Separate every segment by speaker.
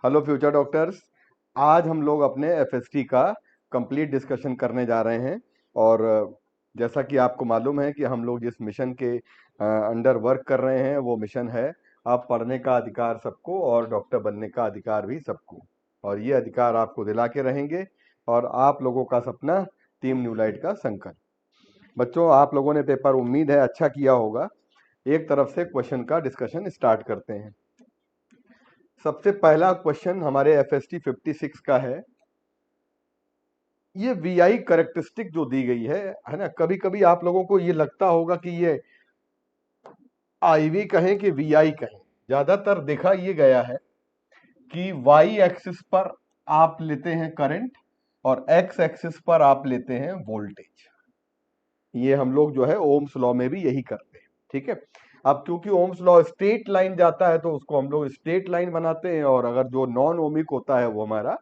Speaker 1: Hello future doctors. आज हम लोग अपने एफएसटी का कंप्लीट डिस्कशन करने जा रहे हैं। और जैसा कि आपको मालूम है कि हम लोग जिस मिशन के अंडर वर्क कर रहे हैं वो मिशन है आप पढ़ने का अधिकार सबको और डॉक्टर बनने का अधिकार भी सबको। और ये अधिकार आपको दिला के रहेंगे और आप लोगों का सपना टीम न्यू लाइट का संकल्प। बच्चों, आप लोगों ने पेपर उम्मीद है अच्छा किया होगा। एक तरफ से क्वेश्चन का डिस्कशन स्टार्ट करते हैं। सबसे पहला क्वेश्चन हमारे एफएसटी 56 का है। ये वीआई करेक्टरिस्टिक जो दी गई है ना, कभी कभी आप लोगों को ये लगता होगा कि ये आईवी कहें कि वीआई कहें। ज्यादातर देखा ये गया है कि वाई एक्सिस पर आप लेते हैं करंट और एक्स एक्सिस पर आप लेते हैं वोल्टेज। ये हम लोग जो है ओम्स लॉ में भी यही करते हैं, ठीक है। अब क्योंकि ओम्स लॉ स्ट्रेट लाइन जाता है तो उसको हम लोग स्ट्रेट लाइन बनाते हैं, और अगर जो नॉन ओमिक होता है वो हमारा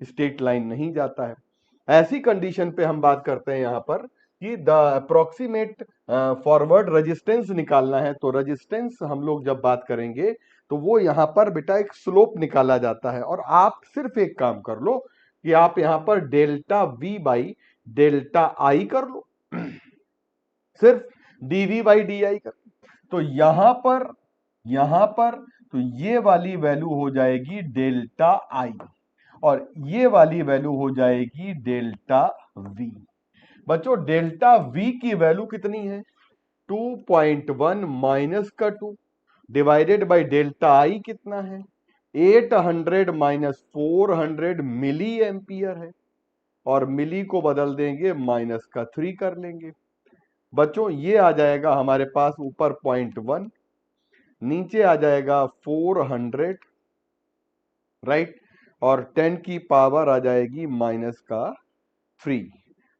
Speaker 1: स्ट्रेट लाइन नहीं जाता है। ऐसी कंडीशन पे हम बात करते हैं यहाँ पर कि द अप्रोक्सीमेट फॉरवर्ड रेजिस्टेंस निकालना है। तो रेजिस्टेंस हम लोग जब बात करेंगे तो वो यहाँ पर बेटा एक स्लोप निकाला जाता है। और आप सिर्फ एक काम कर लो कि आप यहाँ पर डेल्टा वी बाई डेल्टा आई कर लो, सिर्फ डीवी बाई डी आई कर। तो यहां पर तो ये वाली वैल्यू हो जाएगी डेल्टा आई और ये वाली वैल्यू हो जाएगी डेल्टा वी। बच्चों, डेल्टा वी की वैल्यू कितनी है? 2.1 माइनस का 2 डिवाइडेड बाय डेल्टा आई कितना है? 800 माइनस 400 मिली एम्पियर है। और मिली को बदल देंगे, माइनस का 3 कर लेंगे। बच्चों, ये आ जाएगा हमारे पास ऊपर 0.1, नीचे आ जाएगा 400, राइट। और 10 की पावर आ जाएगी माइनस का 3।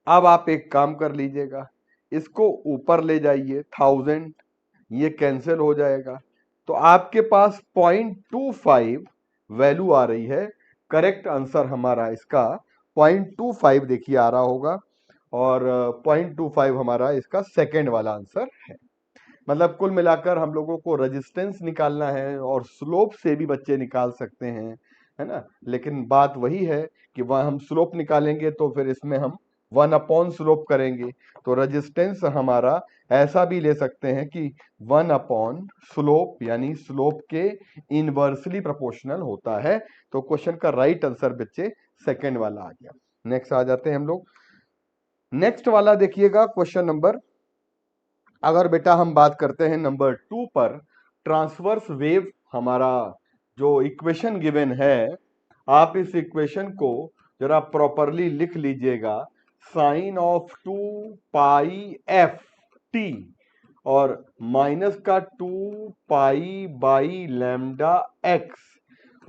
Speaker 1: अब आप एक काम कर लीजिएगा, इसको ऊपर ले जाइए 1000, ये कैंसिल हो जाएगा। तो आपके पास 0.25 वैल्यू आ रही है। करेक्ट आंसर हमारा इसका 0.25 देखिए आ रहा होगा। और 0.25 हमारा इसका सेकेंड वाला आंसर है। मतलब कुल मिलाकर हम लोगों को रेजिस्टेंस निकालना है और स्लोप से भी बच्चे निकाल सकते हैं, है ना। लेकिन बात वही है कि वह हम स्लोप निकालेंगे तो फिर इसमें हम 1 अपॉन स्लोप करेंगे। तो रेजिस्टेंस हमारा ऐसा भी ले सकते हैं कि 1 अपॉन स्लोप, यानी स्लोप के इनवर्सली प्रोपोर्शनल होता है। तो क्वेश्चन का राइट आंसर बच्चे सेकेंड वाला आ गया। नेक्स्ट आ जाते हैं हम लोग। नेक्स्ट वाला देखिएगा क्वेश्चन नंबर, अगर बेटा हम बात करते हैं नंबर 2 पर, ट्रांसवर्स वेव हमारा जो इक्वेशन गिवन है, आप इस इक्वेशन को जरा प्रॉपरली लिख लीजिएगा। Sine of 2 pi F T और माइनस का 2 पाई बाई लैम्डा एक्स।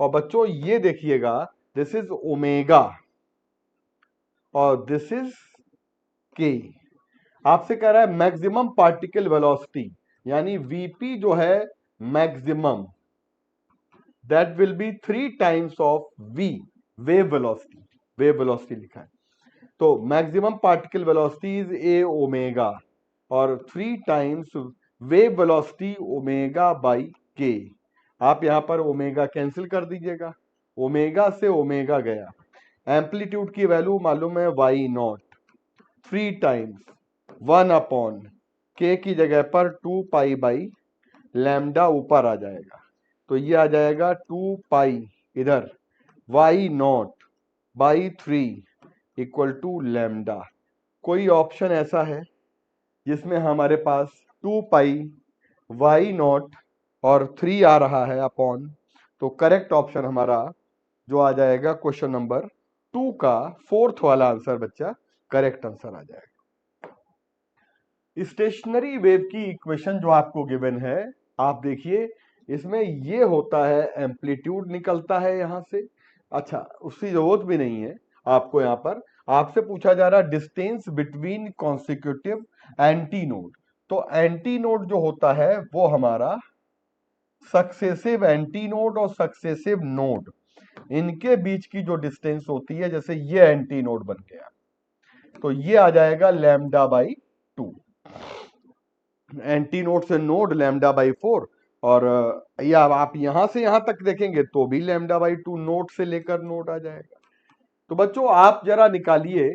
Speaker 1: और बच्चों ये देखिएगा, दिस इज ओमेगा और दिस इज के। आपसे कह रहा है मैक्सिमम पार्टिकल वेलोसिटी, यानी वीपी जो है maximum, that will be 3 times of V, wave velocity. Wave velocity लिखा है तो maximum particle velocity is A omega और 3 times wave velocity omega by K. आप यहां पर ओमेगा कैंसिल कर दीजिएगा, ओमेगा से ओमेगा गया। एम्पलीट्यूड की वैल्यू मालूम है वाई नॉट, 3 टाइम्स 1 अपॉन के की जगह पर 2 पाई बाई लैम्डा ऊपर आ जाएगा। तो ये आ जाएगा 2 पाई इधर Y naught by 3 equal to lambda. कोई ऑप्शन ऐसा है जिसमें हमारे पास 2 पाई वाई नॉट और 3 आ रहा है अपॉन? तो करेक्ट ऑप्शन हमारा जो आ जाएगा क्वेश्चन नंबर 2 का फोर्थ वाला आंसर बच्चा करेक्ट आंसर आ जाएगा। स्टेशनरी वेव की इक्वेशन जो आपको गिवन है, आप देखिए इसमें ये होता है एम्पलीट्यूड निकलता है यहां से। अच्छा, उसकी जरूरत भी नहीं है आपको। यहां पर आपसे पूछा जा रहा है distance between consecutive anti node. तो एंटी नोड जो होता है वो हमारा सक्सेसिव एंटी नोड और सक्सेसिव नोड, इनके बीच की जो डिस्टेंस होती है, जैसे ये एंटी नोड बन गया तो ये आ जाएगा लैम्डा बाई 2। एंटी नोड से नोड लैम्डा बाई 4, और या आप यहां से यहां तक देखेंगे तो भी λ/2 नोट से लेकर नोट आ जाएगा। तो बच्चों आप जरा निकालिए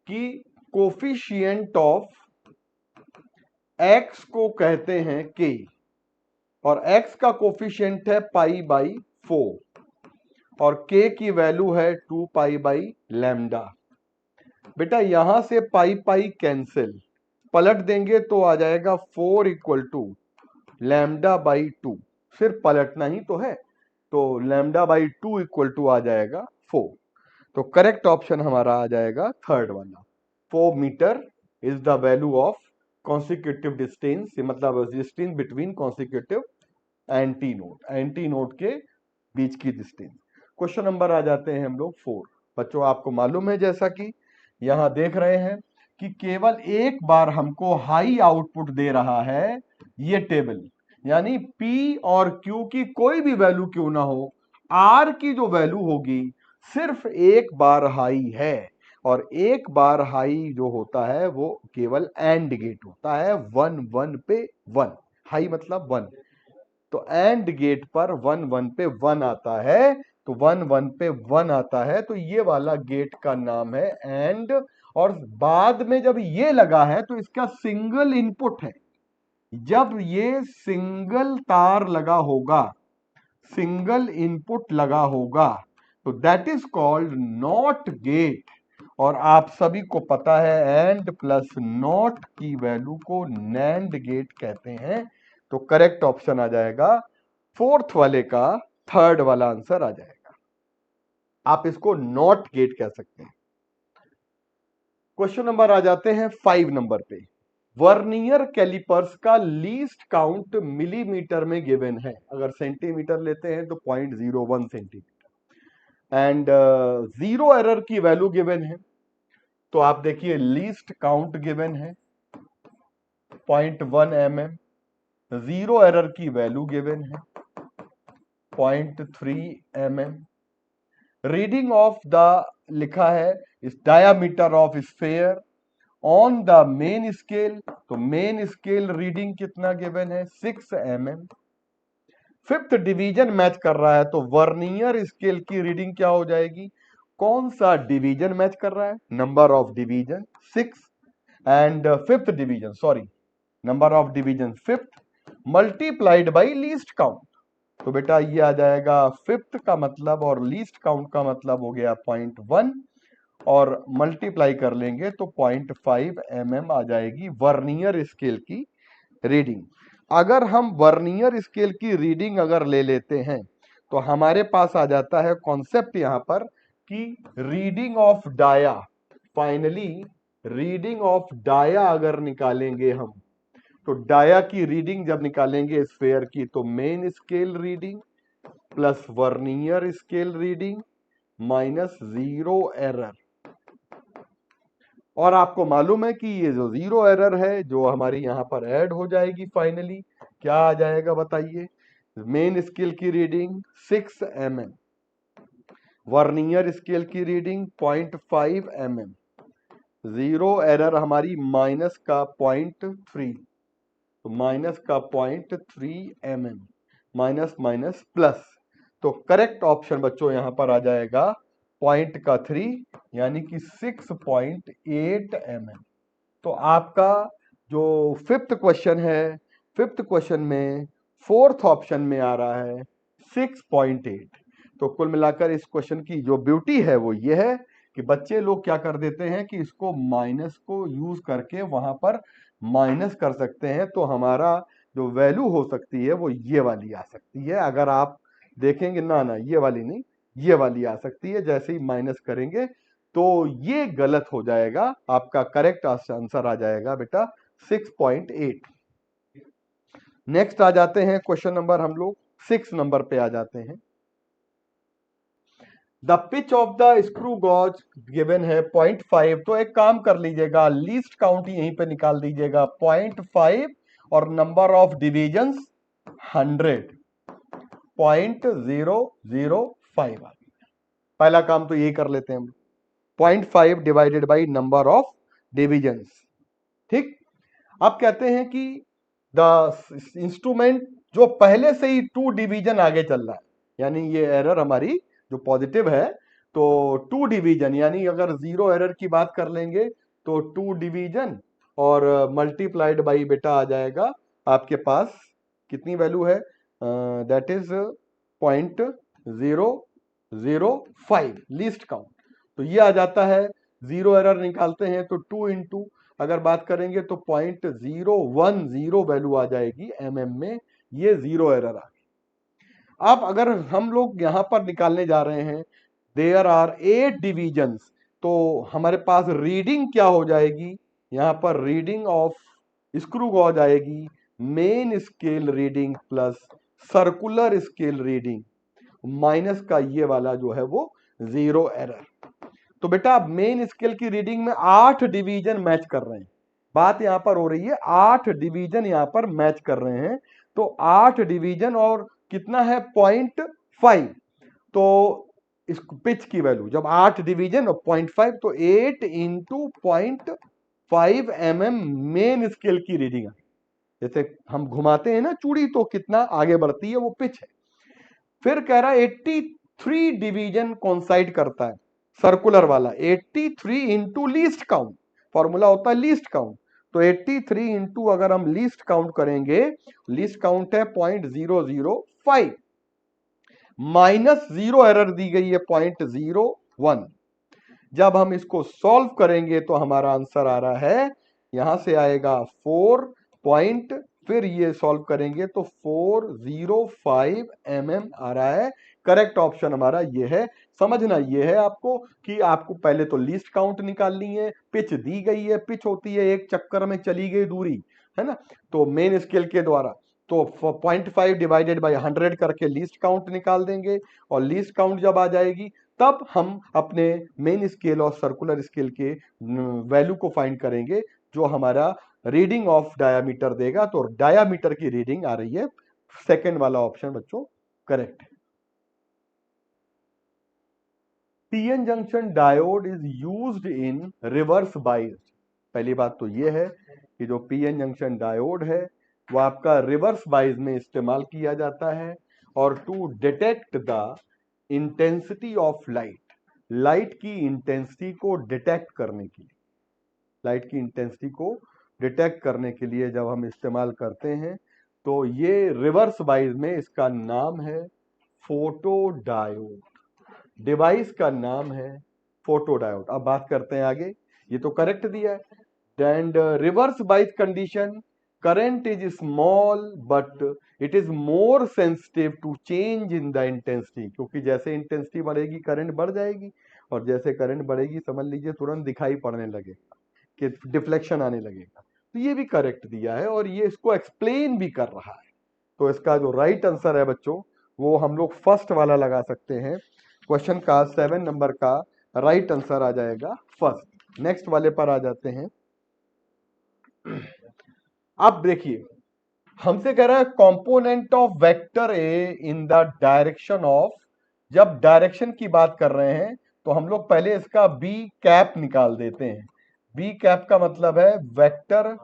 Speaker 1: कि कोफिशिएंट ऑफ x को कहते हैं k, और x का कोफिशिएंट है π/4 और k की वैल्यू है 2π/λ। बेटा यहां से पाई कैंसिल, पलट देंगे तो आ जाएगा 4 = λ/2, सिर्फ पलटना ही तो है, तो λ/2 आ जाएगा 4। तो करेक्ट ऑप्शन हमारा आ जाएगा थर्ड वाला, 4 metre is the value of consecutive distance, मतलब distance between consecutive antinode के बीच की डिस्टेंस। क्वेश्चन नंबर आ जाते हैं हम लोग 4। बच्चों आपको मालूम है, जैसा कि यहां देख रहे हैं कि केवल एक बार हमको हाई आउटपुट दे रहा है ये टेबल, यानी P और Q की कोई भी वैल्यू क्यों ना हो, R की जो वैल्यू होगी सिर्फ एक बार हाई है, और एक बार हाई जो होता है वो केवल एंड गेट होता है, 1 1 पे 1, हाई मतलब 1। तो एंड गेट पर 1 1 पे 1 आता है, तो 1 1 पे 1 आता है, तो ये वाला गेट का नाम है एंड। और बाद में जब ये लगा है तो इसका सिंगल इनपुट है, जब ये सिंगल तार लगा होगा, सिंगल इनपुट लगा होगा, तो that is called not gate. और आप सभी को पता है एंड प्लस नॉट की वैल्यू को नैंड गेट कहते हैं। तो करेक्ट ऑप्शन आ जाएगा फोर्थ वाले का, थर्ड वाला आंसर आ जाएगा। आप इसको नॉट गेट कह सकते हैं। क्वेश्चन नंबर आ जाते हैं 5 नंबर पे। वर्नियर कैलिपर्स का लीस्ट काउंट मिलीमीटर में गिवन है, अगर सेंटीमीटर लेते हैं तो 0.01 सेंटीमीटर, एंड जीरो एरर की वैल्यू गिवन है। तो आप देखिए लीस्ट काउंट गिवन है 0.1 mm, जीरो एरर की वैल्यू गिवन है 0.3 mm, रीडिंग ऑफ द लिखा है इस diameter of sphere on the main scale, तो मेन स्केल रीडिंग कितना गिवन है 6 mm। फिफ्थ डिवीजन मैच कर रहा है, तो वर्नियर स्केल की रीडिंग क्या हो जाएगी, कौन सा डिवीजन मैच कर रहा है, number of division 6, and fifth division, sorry number of division fifth multiplied by least count. तो बेटा ये आ जाएगा फिफ्थ का मतलब और लीस्ट काउंट का मतलब हो गया 0.1, और मल्टीप्लाई कर लेंगे तो 0.5 mm आ जाएगी वर्नियर स्केल की रीडिंग। अगर हम वर्नियर स्केल की रीडिंग अगर ले लेते हैं तो हमारे पास आ जाता है कॉन्सेप्ट यहां पर कि reading of dia, finally reading of dia अगर निकालेंगे हम, तो डाया की रीडिंग जब निकालेंगे स्फेयर की, तो main scale reading plus vernier scale reading minus zero error. और आपको मालूम है कि ये जो जीरो एरर है जो हमारी यहां पर ऐड हो जाएगी, फाइनली क्या आ जाएगा बताइए, मेन स्केल की रीडिंग 6 mm, वर्नियर स्केल की रीडिंग 0.5 mm, जीरो एरर हमारी माइनस का 0.3, तो माइनस का 0.3 mm, माइनस माइनस प्लस। तो करेक्ट ऑप्शन बच्चों यहां पर आ जाएगा पॉइंट का 3, यानी कि 6.8 mm। तो आपका जो फिफ्थ क्वेश्चन है, फिफ्थ क्वेश्चन में फोर्थ ऑप्शन में आ रहा है 6.8। तो कुल मिलाकर इस क्वेश्चन की जो ब्यूटी है वो ये है कि बच्चे लोग क्या कर देते हैं कि इसको माइनस को यूज करके वहां पर माइनस कर सकते हैं, तो हमारा जो वैल्यू हो सकती है वो ये वाली आ सकती है। अगर आप देखेंगे ना ना ये वाली नहीं, ये वाली आ सकती है, जैसे ही माइनस करेंगे तो ये गलत हो जाएगा, आपका करेक्ट आंसर आ जाएगा बेटा 6.8। नेक्स्ट आ जाते हैं क्वेश्चन नंबर, हम लोग 6 नंबर पे आ जाते हैं। The pitch of the screw gauge given है 0.5, तो एक काम कर लीजिएगा लीस्ट काउंट यहीं पे निकाल दीजिएगा 0.5 और नंबर ऑफ डिविजन्स 100, 0.005 आ गया। पहला काम तो यही कर लेते हैं हम, 0.5 divided by number of divisions. ठीक, अब कहते हैं कि द इंस्ट्रूमेंट जो पहले से ही 2 डिवीजन आगे चल रहा है, यानी ये एरर हमारी जो पॉजिटिव है, तो 2 डिवीजन यानी अगर जीरो एरर की बात कर लेंगे तो 2 डिवीजन और मल्टीप्लाइड बाई बेटा आ जाएगा आपके पास कितनी वैल्यू है, दैट इज 0.005 लीस्ट काउंट। तो ये आ जाता है, जीरो एरर निकालते हैं तो 2 इंटू अगर बात करेंगे तो 0.010 वैल्यू आ जाएगी mm में, ये जीरो एरर आ गई। अब अगर हम लोग यहां पर निकालने जा रहे हैं देयर आर 8 डिविजन्स, तो हमारे पास रीडिंग क्या हो जाएगी, यहां पर रीडिंग ऑफ स्क्रू गॉज आएगी main scale reading plus circular scale reading minus का ये वाला जो है वो जीरो एरर। तो बेटा मेन स्केल की रीडिंग में 8 डिवीजन मैच कर रहे हैं, बात यहां पर हो रही है 8 डिवीजन यहां पर मैच कर रहे हैं। तो 8 डिवीजन और कितना है 0.5, तो इस पिच की वैल्यू जब 8 डिवीजन और 0.5 तो 8 इंटू 0.5 मेन स्केल की रीडिंग। जैसे हम घुमाते हैं ना चूड़ी तो कितना आगे बढ़ती है वो पिच है। फिर कह रहा है 83 डिवीजन कॉन्साइड करता है सर्कुलर वाला, 83 इंटू लीस्ट काउंट, फॉर्मूला होता है लीस्ट काउंट। तो 83 इंटू अगर हम लीस्ट काउंट करेंगे, लीस्ट काउंट है 0.005 माइनस जीरो एरर दी गई है 0.01। जब हम इसको सॉल्व करेंगे तो हमारा आंसर आ रहा है, यहां से आएगा 4 पॉइंट, फिर ये सॉल्व करेंगे तो 405 आ रहा है। करेक्ट ऑप्शन हमारा ये है। समझना ये है आपको कि आपको पहले तो लीस्ट काउंट निकालनी है, पिच दी गई है, पिच होती है एक चक्कर में चली गई दूरी, है ना, तो मेन स्केल के द्वारा तो 0.5 डिवाइडेड बाय 100 करके लीस्ट काउंट निकाल देंगे, और लीस्ट काउंट जब आ जाएगी तब हम अपने मेन स्केल और सर्कुलर स्केल के वैल्यू को फाइंड करेंगे जो हमारा रीडिंग ऑफ डायामीटर देगा। तो डायामीटर की रीडिंग आ रही है, सेकंड वाला ऑप्शन बच्चों करेक्ट है। PN junction diode is used in reverse bias. पहली बात तो यह है कि जो पीएन जंक्शन डायोड है वो आपका रिवर्स बाइज में इस्तेमाल किया जाता है, और to detect the intensity of light, light की इंटेंसिटी को डिटेक्ट करने के लिए, लाइट की इंटेंसिटी को डिटेक्ट करने के लिए जब हम इस्तेमाल करते हैं तो ये रिवर्स बाइज में इसका नाम है फोटो डायोड, डिवाइस का नाम है फोटो डायोड। अब बात करते हैं आगे, ये तो करेक्ट दिया है। And reverse bias condition, current is small but it is more sensitive to change in the intensity, क्योंकि जैसे इंटेंसिटी बढ़ेगी करंट बढ़ जाएगी, और जैसे करंट बढ़ेगी समझ लीजिए तुरंत दिखाई पड़ने लगेगा कि डिफ्लेक्शन आने लगेगा। तो ये भी करेक्ट दिया है और ये इसको एक्सप्लेन भी कर रहा है। तो इसका जो राइट आंसर है बच्चों वो हम लोग फर्स्ट वाला लगा सकते हैं। क्वेश्चन का 7 नंबर का राइट आंसर आ जाएगा फर्स्ट। नेक्स्ट वाले पर आ जाते हैं। अब देखिए हमसे कह रहा है component of vector A in the direction of, जब डायरेक्शन की बात कर रहे हैं तो हम लोग पहले इसका बी कैप निकाल देते हैं। बी कैप का मतलब है vector,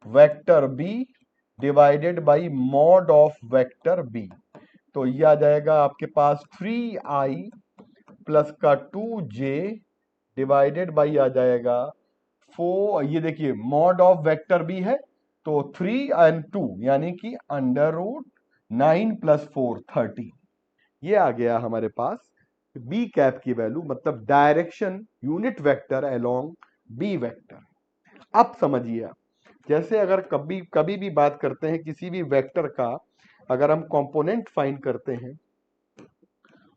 Speaker 1: vector B divided by mod of vector B. तो ये आ जाएगा आपके पास 3i प्लस का 2j डिवाइडेड बाई आ जाएगा 4, ये देखिए मॉड ऑफ वेक्टर बी है तो 3 एंड 2 यानी कि अंडर रूट 9 प्लस 4 13, ये आ गया हमारे पास बी कैप की वैल्यू, मतलब direction unit vector along B vector. अब समझिए आप, जैसे अगर कभी कभी भी बात करते हैं किसी भी वेक्टर का, अगर हम कंपोनेंट फाइंड करते हैं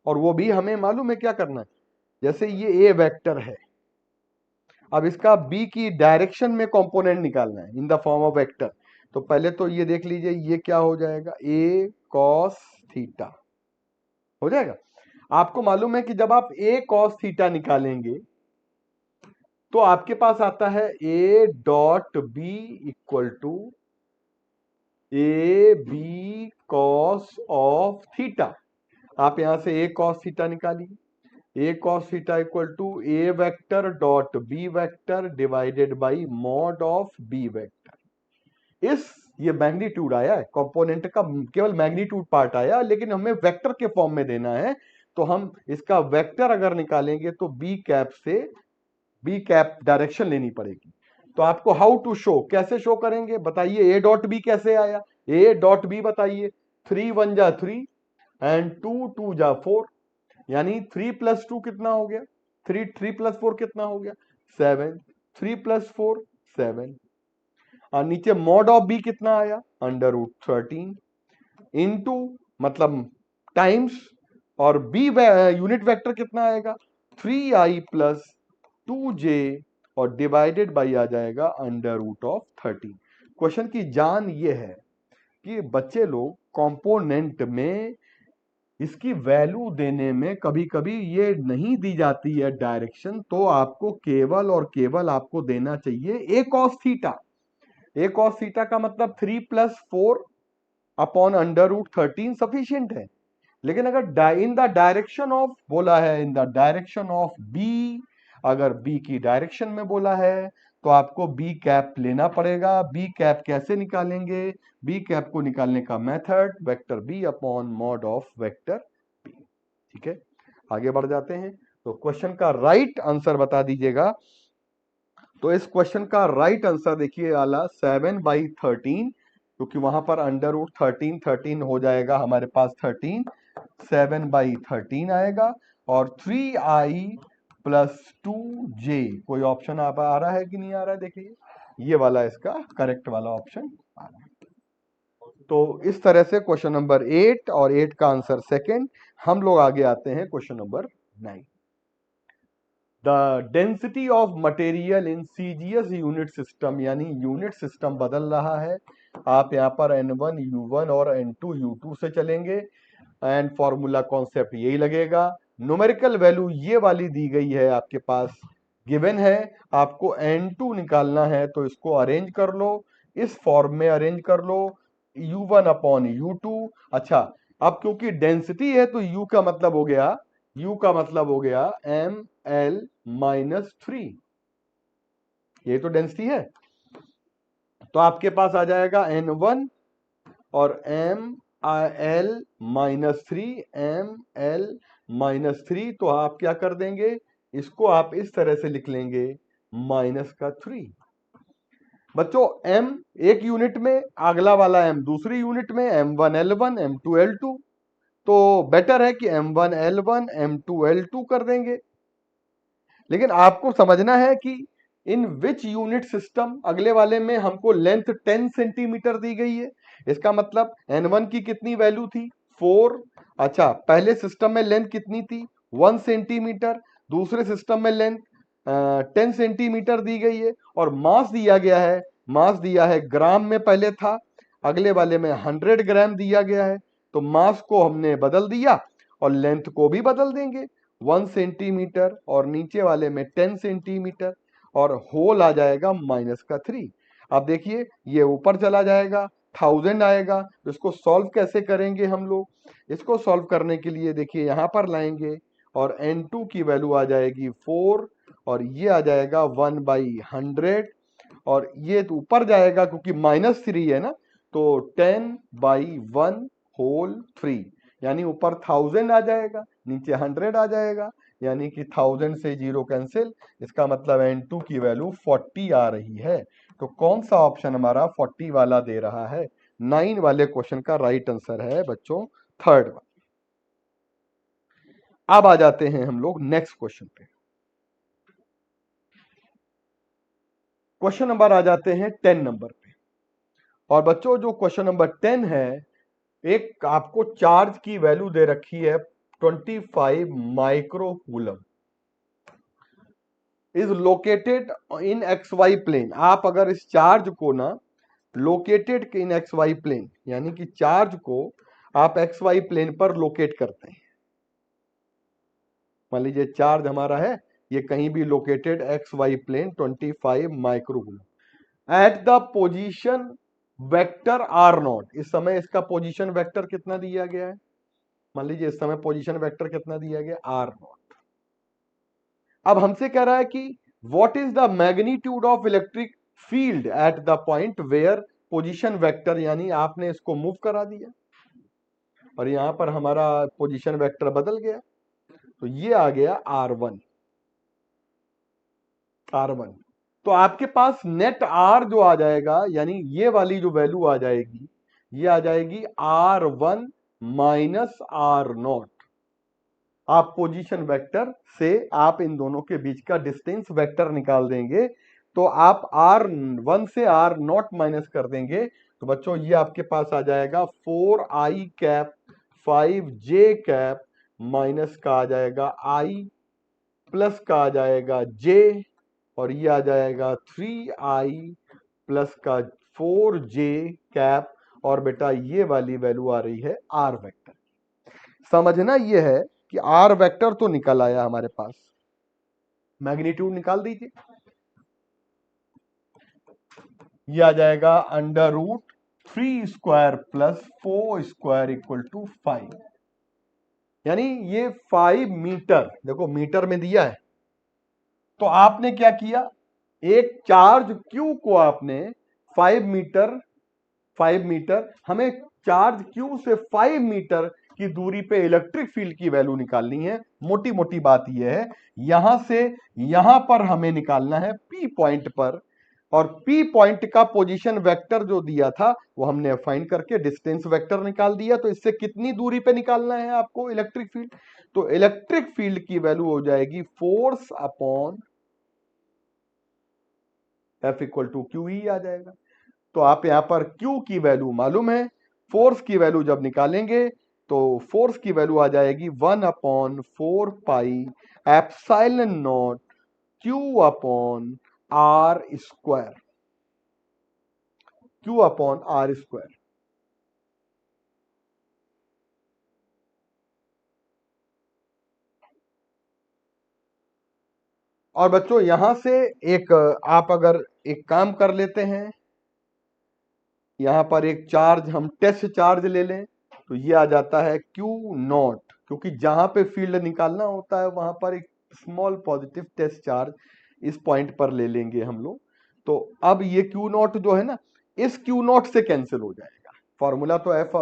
Speaker 1: और वो भी हमें मालूम है क्या करना है, जैसे ये ए वेक्टर है, अब इसका बी की डायरेक्शन में कंपोनेंट निकालना है in the form of vector. तो पहले तो ये देख लीजिए ये क्या हो जाएगा, ए कॉस थीटा हो जाएगा। आपको मालूम है कि जब आप ए कॉस थीटा निकालेंगे तो आपके पास आता है A dot B equal to A B cos of theta. आप यहां से ए कॉस थीटा निकालिए, A cos theta equal to A vector dot B vector divided by mod of B vector. इस ये मैग्नीट्यूड आया है, कंपोनेंट का केवल मैग्नीट्यूड पार्ट आया, लेकिन हमें वेक्टर के फॉर्म में देना है, तो हम इसका वेक्टर अगर निकालेंगे तो बी कैप से बी कैप डायरेक्शन लेनी पड़ेगी। तो आपको हाउ टू शो, कैसे शो करेंगे बताइए। ए डॉट बी कैसे आया, ए डॉट बी बताइए। 3 1 जा 3 एंड 2 2 जा 4, यानी 3 + 2 कितना हो गया, 3 + 4 कितना हो गया 7, 3 + 4 7, और नीचे मॉड ऑफ बी कितना आया √13 इनटू मतलब टाइम्स, और बी यूनिट वेक्टर कितना आएगा 3i + 2j, और डिवाइडेड बाई आ जाएगा √13। क्वेश्चन की जान ये है कि बच्चे लोग कंपोनेंट में इसकी वैल्यू देने में कभी कभी ये नहीं दी जाती है डायरेक्शन, तो आपको केवल और केवल आपको देना चाहिए a cos theta. a cos theta का मतलब 3 + 4 अपॉन √13 सफिशियंट है। लेकिन अगर इन द डायरेक्शन ऑफ बोला है, in the direction of B, अगर बी की डायरेक्शन में बोला है तो आपको बी कैप लेना पड़ेगा। बी कैप कैसे निकालेंगे, बी कैप को निकालने का method vector B upon mod of vector B. ठीक है, आगे बढ़ जाते हैं। तो क्वेश्चन का राइट आंसर बता दीजिएगा। तो इस क्वेश्चन का राइट आंसर देखिए आला 7/13, क्योंकि वहां पर √13 13 हो जाएगा हमारे पास 13, 7/13 आएगा, और 3i + 2j। कोई ऑप्शन आ रहा है कि नहीं आ रहा है, देखिए ये वाला इसका करेक्ट वाला ऑप्शन आ रहा है। तो इस तरह से क्वेश्चन नंबर 8 और 8 का आंसर सेकंड। हम लोग आगे आते हैं question number 9। The density of material in CGS unit system, यानी यूनिट सिस्टम बदल रहा है। आप यहाँ पर N1 U1 और N2 U2 से चलेंगे, एंड फॉर्मूला कॉन्सेप्ट यही लगेगा। न्यूमेरिकल वैल्यू ये वाली दी गई है आपके पास, गिवन है, आपको N2 निकालना है, तो इसको अरेंज कर लो, इस फॉर्म में अरेंज कर लो, U1 अपॉन U2। अच्छा, अब क्योंकि डेंसिटी है तो U का मतलब हो गया, U का मतलब हो गया ML - 3, ये तो डेंसिटी है। तो आपके पास आ जाएगा N1 और ML - 3, ML - 3। तो आप क्या कर देंगे, इसको आप इस तरह से लिख लेंगे -3। बच्चों M एक यूनिट में, अगला वाला M दूसरी यूनिट में, M1 L1 M2 L2, तो बेटर है कि M1 L1 M2 L2 कर देंगे। लेकिन आपको समझना है कि इन विच यूनिट सिस्टम, अगले वाले में हमको लेंथ 10 सेंटीमीटर दी गई है, इसका मतलब N1 की कितनी वैल्यू थी 4। अच्छा, पहले सिस्टम में लेंथ कितनी थी 1 सेंटीमीटर, दूसरे सिस्टम में लेंथ 10 सेंटीमीटर दी गई है, और मास दिया गया है, मास दिया है ग्राम में पहले था, अगले वाले में 100 ग्राम दिया गया है। तो मास को हमने बदल दिया और लेंथ को भी बदल देंगे, 1 सेंटीमीटर और नीचे वाले में 10 सेंटीमीटर, और होल आ जाएगा -3। अब देखिए ये ऊपर चला जाएगा, 1000 आएगा। तो इसको सॉल्व कैसे करेंगे हम लोग, इसको सॉल्व करने के लिए देखिए यहां पर लाएंगे, और N2 की वैल्यू आ जाएगी 4, और ये आ जाएगा 1/100, और ये तो ऊपर जाएगा क्योंकि -3 है ना, तो 10/1 होल 3, यानी ऊपर 1000 आ जाएगा, नीचे 100 आ जाएगा, यानी कि 1000 से 0 कैंसिल। इसका मतलब N2 की वैल्यू 40 आ रही है। तो कौन सा ऑप्शन हमारा 40 वाला दे रहा है, 9 वाले क्वेश्चन का राइट आंसर है बच्चों थर्ड। अब आ जाते हैं हम लोग नेक्स्ट क्वेश्चन पे। क्वेश्चन नंबर आ जाते हैं 10 नंबर पे। और बच्चों जो क्वेश्चन नंबर 10 है, एक आपको चार्ज की वैल्यू दे रखी है 25 microcoulomb is located in XY plane. आप अगर इस चार्ज को ना लोकेटेड इन XY प्लेन, यानी कि चार्ज को आप XY प्लेन पर लोकेट करते हैं, मान लीजिए चार्ज हमारा है ये कहीं भी located XY plane 25 microcoulomb at the position vector R0। इस समय इसका पोजीशन वेक्टर कितना दिया गया है, मान लीजिए इस समय पोजीशन वेक्टर कितना दिया गया R0। अब हमसे कह रहा है कि what is the magnitude of electric field at the point where position vector, यानी आपने इसको मूव करा दिया और यहां पर हमारा पोजीशन वेक्टर बदल गया, तो ये आ गया R1। R1 तो आपके पास नेट R जो आ जाएगा, यानी ये वाली जो वैल्यू आ जाएगी, ये आ जाएगी R1 माइनस R0। आप पोजीशन वेक्टर से आप इन दोनों के बीच का डिस्टेंस वेक्टर निकाल देंगे, तो आप R1 से R0 माइनस कर देंगे, तो बच्चों ये आपके पास आ जाएगा 4i cap 5j cap minus का आ जाएगा i प्लस का आ जाएगा j, और ये आ जाएगा 3i प्लस का 4j कैप, और बेटा ये वाली वैल्यू आ रही है R वेक्टर। समझना ये है कि R वेक्टर तो निकल आया हमारे पास, मैग्नीट्यूड निकाल दीजिए, ये आ जाएगा under root 3 square plus 4 square equal to 5, यानी ये 5 मीटर, देखो मीटर में दिया है, तो आपने क्या किया, एक चार्ज Q को आपने 5 मीटर हमें चार्ज Q से 5 मीटर की दूरी पे इलेक्ट्रिक फील्ड की वैल्यू निकालनी है। मोटी मोटी बात यह है, यहां से यहां पर हमें निकालना है P पॉइंट पर, और P पॉइंट का पोजीशन वेक्टर जो दिया था वो हमने फाइंड करके डिस्टेंस वेक्टर निकाल दिया। तो इससे कितनी दूरी पे निकालना है आपको इलेक्ट्रिक फील्ड, तो इलेक्ट्रिक फील्ड की वैल्यू हो जाएगी force upon F equal to Q E आ जाएगा। तो आप यहां पर Q की वैल्यू मालूम है, फोर्स की वैल्यू जब निकालेंगे तो फोर्स की वैल्यू आ जाएगी 1/4 pi epsilon naught Q upon R square, Q upon R square. और बच्चों यहां से एक आप अगर एक काम कर लेते हैं, यहां पर एक चार्ज हम टेस्ट चार्ज ले लें, तो ये आ जाता है Q0, क्योंकि जहां पे फील्ड निकालना होता है वहां पर एक स्मॉल पॉजिटिव टेस्ट चार्ज इस पॉइंट पर ले लेंगे हम लोग। तो अब ये Q0 जो है ना, इस Q0 से कैंसिल हो जाएगा, फॉर्मूला तो F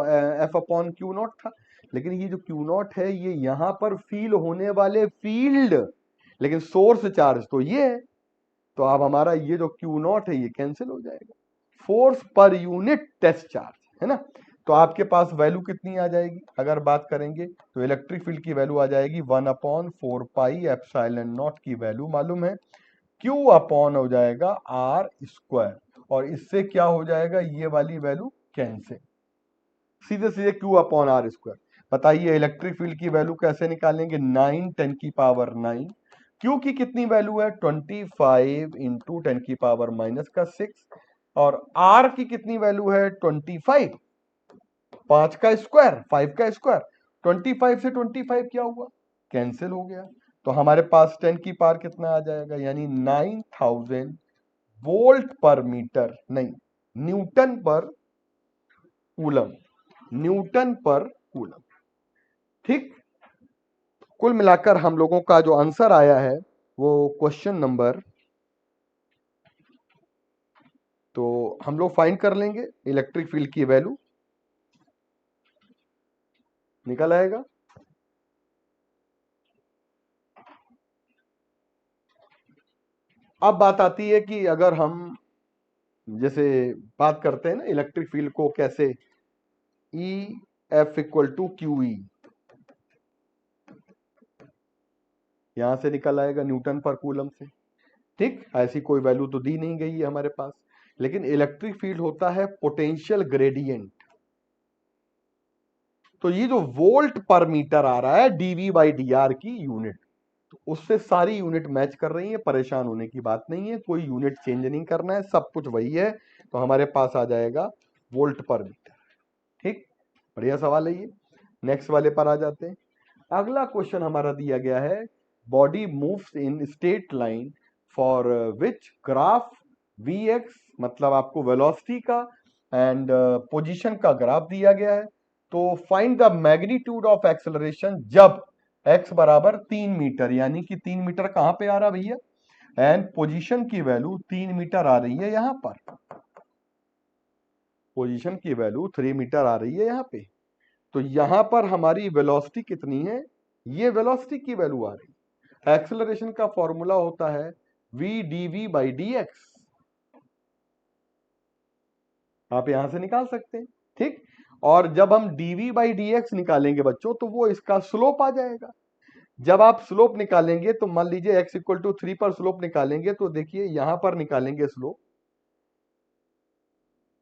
Speaker 1: अपॉन Q0 था, लेकिन ये जो Q0 है ये यहां पर फील होने वाले फील्ड, लेकिन सोर्स चार्ज तो ये है, तो अब हमारा ये जो Q0 है ये कैंसिल हो जाएगा। Force per unit test charge है ना, तो आपके पास वैल्यू कितनी आ जाएगी, अगर बात करेंगे तो इलेक्ट्रिक फील्ड की वैल्यू आ जाएगी 1/4 पाई एप्सिलॉन नॉट की वैल्यू मालूम है, Q अपॉन हो जाएगा आर स्क्वायर, और इससे क्या हो जाएगा, ये वाली वैल्यू कैंसिल, सीधे सीधे Q अपॉन आर स्क्वायर। बताइए इलेक्ट्रिक फील्ड की वैल्यू कैसे निकालेंगे, 9 × 10⁻⁹। Q की कितनी वैल्यू है, 25 इंटू 10⁻⁻⁶, और R की कितनी वैल्यू है, 25, 5 का स्क्वायर 5 का स्क्वायर, 25 से 25 क्या हुआ, कैंसिल हो गया, तो हमारे पास 10 की पावर कितना आ जाएगा, यानी 9000 वोल्ट पर मीटर, नहीं न्यूटन पर कूलम, न्यूटन पर कूलम। ठीक, कुल मिलाकर हम लोगों का जो आंसर आया है वो क्वेश्चन नंबर, तो हम लोग फाइंड कर लेंगे इलेक्ट्रिक फील्ड की वैल्यू निकल आएगा। अब बात आती है कि अगर हम जैसे बात करते हैं ना इलेक्ट्रिक फील्ड को कैसे, E F equal to Q E, यहां से निकल आएगा न्यूटन पर कूलम से। ठीक, ऐसी कोई वैल्यू तो दी नहीं गई है हमारे पास, लेकिन इलेक्ट्रिक फील्ड होता है पोटेंशियल ग्रेडियंट, तो ये जो वोल्ट पर मीटर आ रहा है dV/dr की यूनिट, तो उससे सारी यूनिट मैच कर रही है, परेशान होने की बात नहीं है, कोई यूनिट चेंज नहीं करना है, सब कुछ वही है, तो हमारे पास आ जाएगा वोल्ट पर मीटर। ठीक, बढ़िया सवाल है ये। नेक्स्ट वाले पर आ जाते हैं। अगला क्वेश्चन हमारा दिया गया है, body moves in straight line for which graph Vx, मतलब आपको वेलोसिटी का एंड पोजीशन का ग्राफ दिया गया है, तो find the magnitude of acceleration जब x बराबर 3 मीटर, यानी कि 3 मीटर कहां पे आ रहा भैया, एंड पोजीशन की वैल्यू 3 मीटर आ रही है यहां पर। पोजीशन की वैल्यू 3 मीटर आ रही है यहाँ पे। तो यहां पर हमारी वेलोसिटी कितनी है, ये वेलोसिटी की वैल्यू आ रही है। एक्सेलरेशन का फॉर्मूला होता है v dv बाई dx, आप यहां से निकाल सकते हैं, ठीक। और जब हम dv बाई dx निकालेंगे बच्चों, तो वो इसका स्लोप आ जाएगा। जब आप स्लोप निकालेंगे तो मान लीजिए x इक्वल टू 3 पर स्लोप निकालेंगे, तो देखिए यहां पर निकालेंगे स्लोप,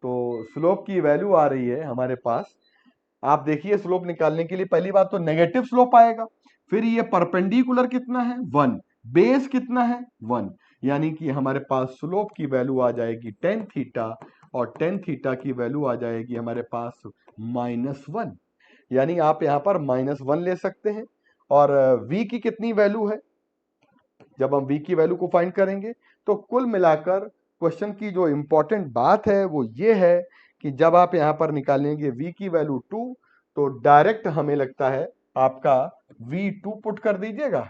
Speaker 1: तो स्लोप की वैल्यू आ रही है हमारे पास। आप देखिए स्लोप निकालने के लिए पहली बात तो नेगेटिव स्लोप आएगा, फिर ये परपेंडिकुलर कितना है 1, बेस कितना है 1, यानी कि हमारे पास स्लोप की वैल्यू आ जाएगी टेन थीटा, और टेन थीटा की वैल्यू आ जाएगी हमारे पास -1, यानी आप यहां पर -1 ले सकते हैं। और v की कितनी वैल्यू है, जब हम v की वैल्यू को फाइंड करेंगे, तो कुल मिलाकर क्वेश्चन की जो इंपॉर्टेंट बात है वो ये है कि जब आप यहां पर निकालेंगे v की वैल्यू 2, तो डायरेक्ट हमें लगता है आपका v2 पुट कर दीजिएगा,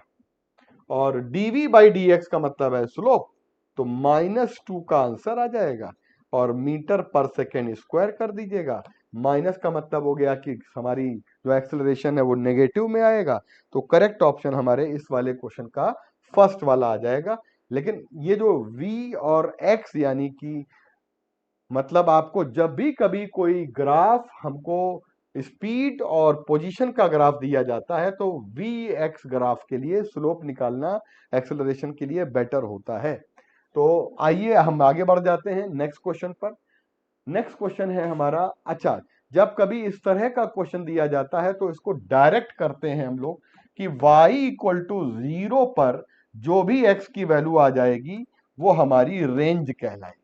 Speaker 1: और dv बाई dx का मतलब है स्लोप, तो -2 का आंसर आ जाएगा, और मीटर पर सेकेंड स्क्वायर कर दीजिएगा। माइनस का मतलब हो गया कि हमारी जो एक्सेलरेशन है वो नेगेटिव में आएगा, तो करेक्ट ऑप्शन हमारे इस वाले क्वेश्चन का फर्स्ट वाला आ जाएगा। लेकिन ये जो v और x यानी कि मतलब आपको जब भी कभी कोई ग्राफ हमको स्पीड और पोजीशन का ग्राफ दिया जाता है, तो vx ग्राफ के लिए स्लोप निकालना एक्सेलरेशन के लिए बेटर होता है। तो आइए हम आगे बढ़ जाते हैं नेक्स्ट क्वेश्चन पर। नेक्स्ट क्वेश्चन है हमारा, अच्छा जब कभी इस तरह का क्वेश्चन दिया जाता है तो इसको डायरेक्ट करते हैं हम लोग कि y इक्वल टू 0 पर जो भी x की वैल्यू आ जाएगी वो हमारी रेंज कहलाएगी।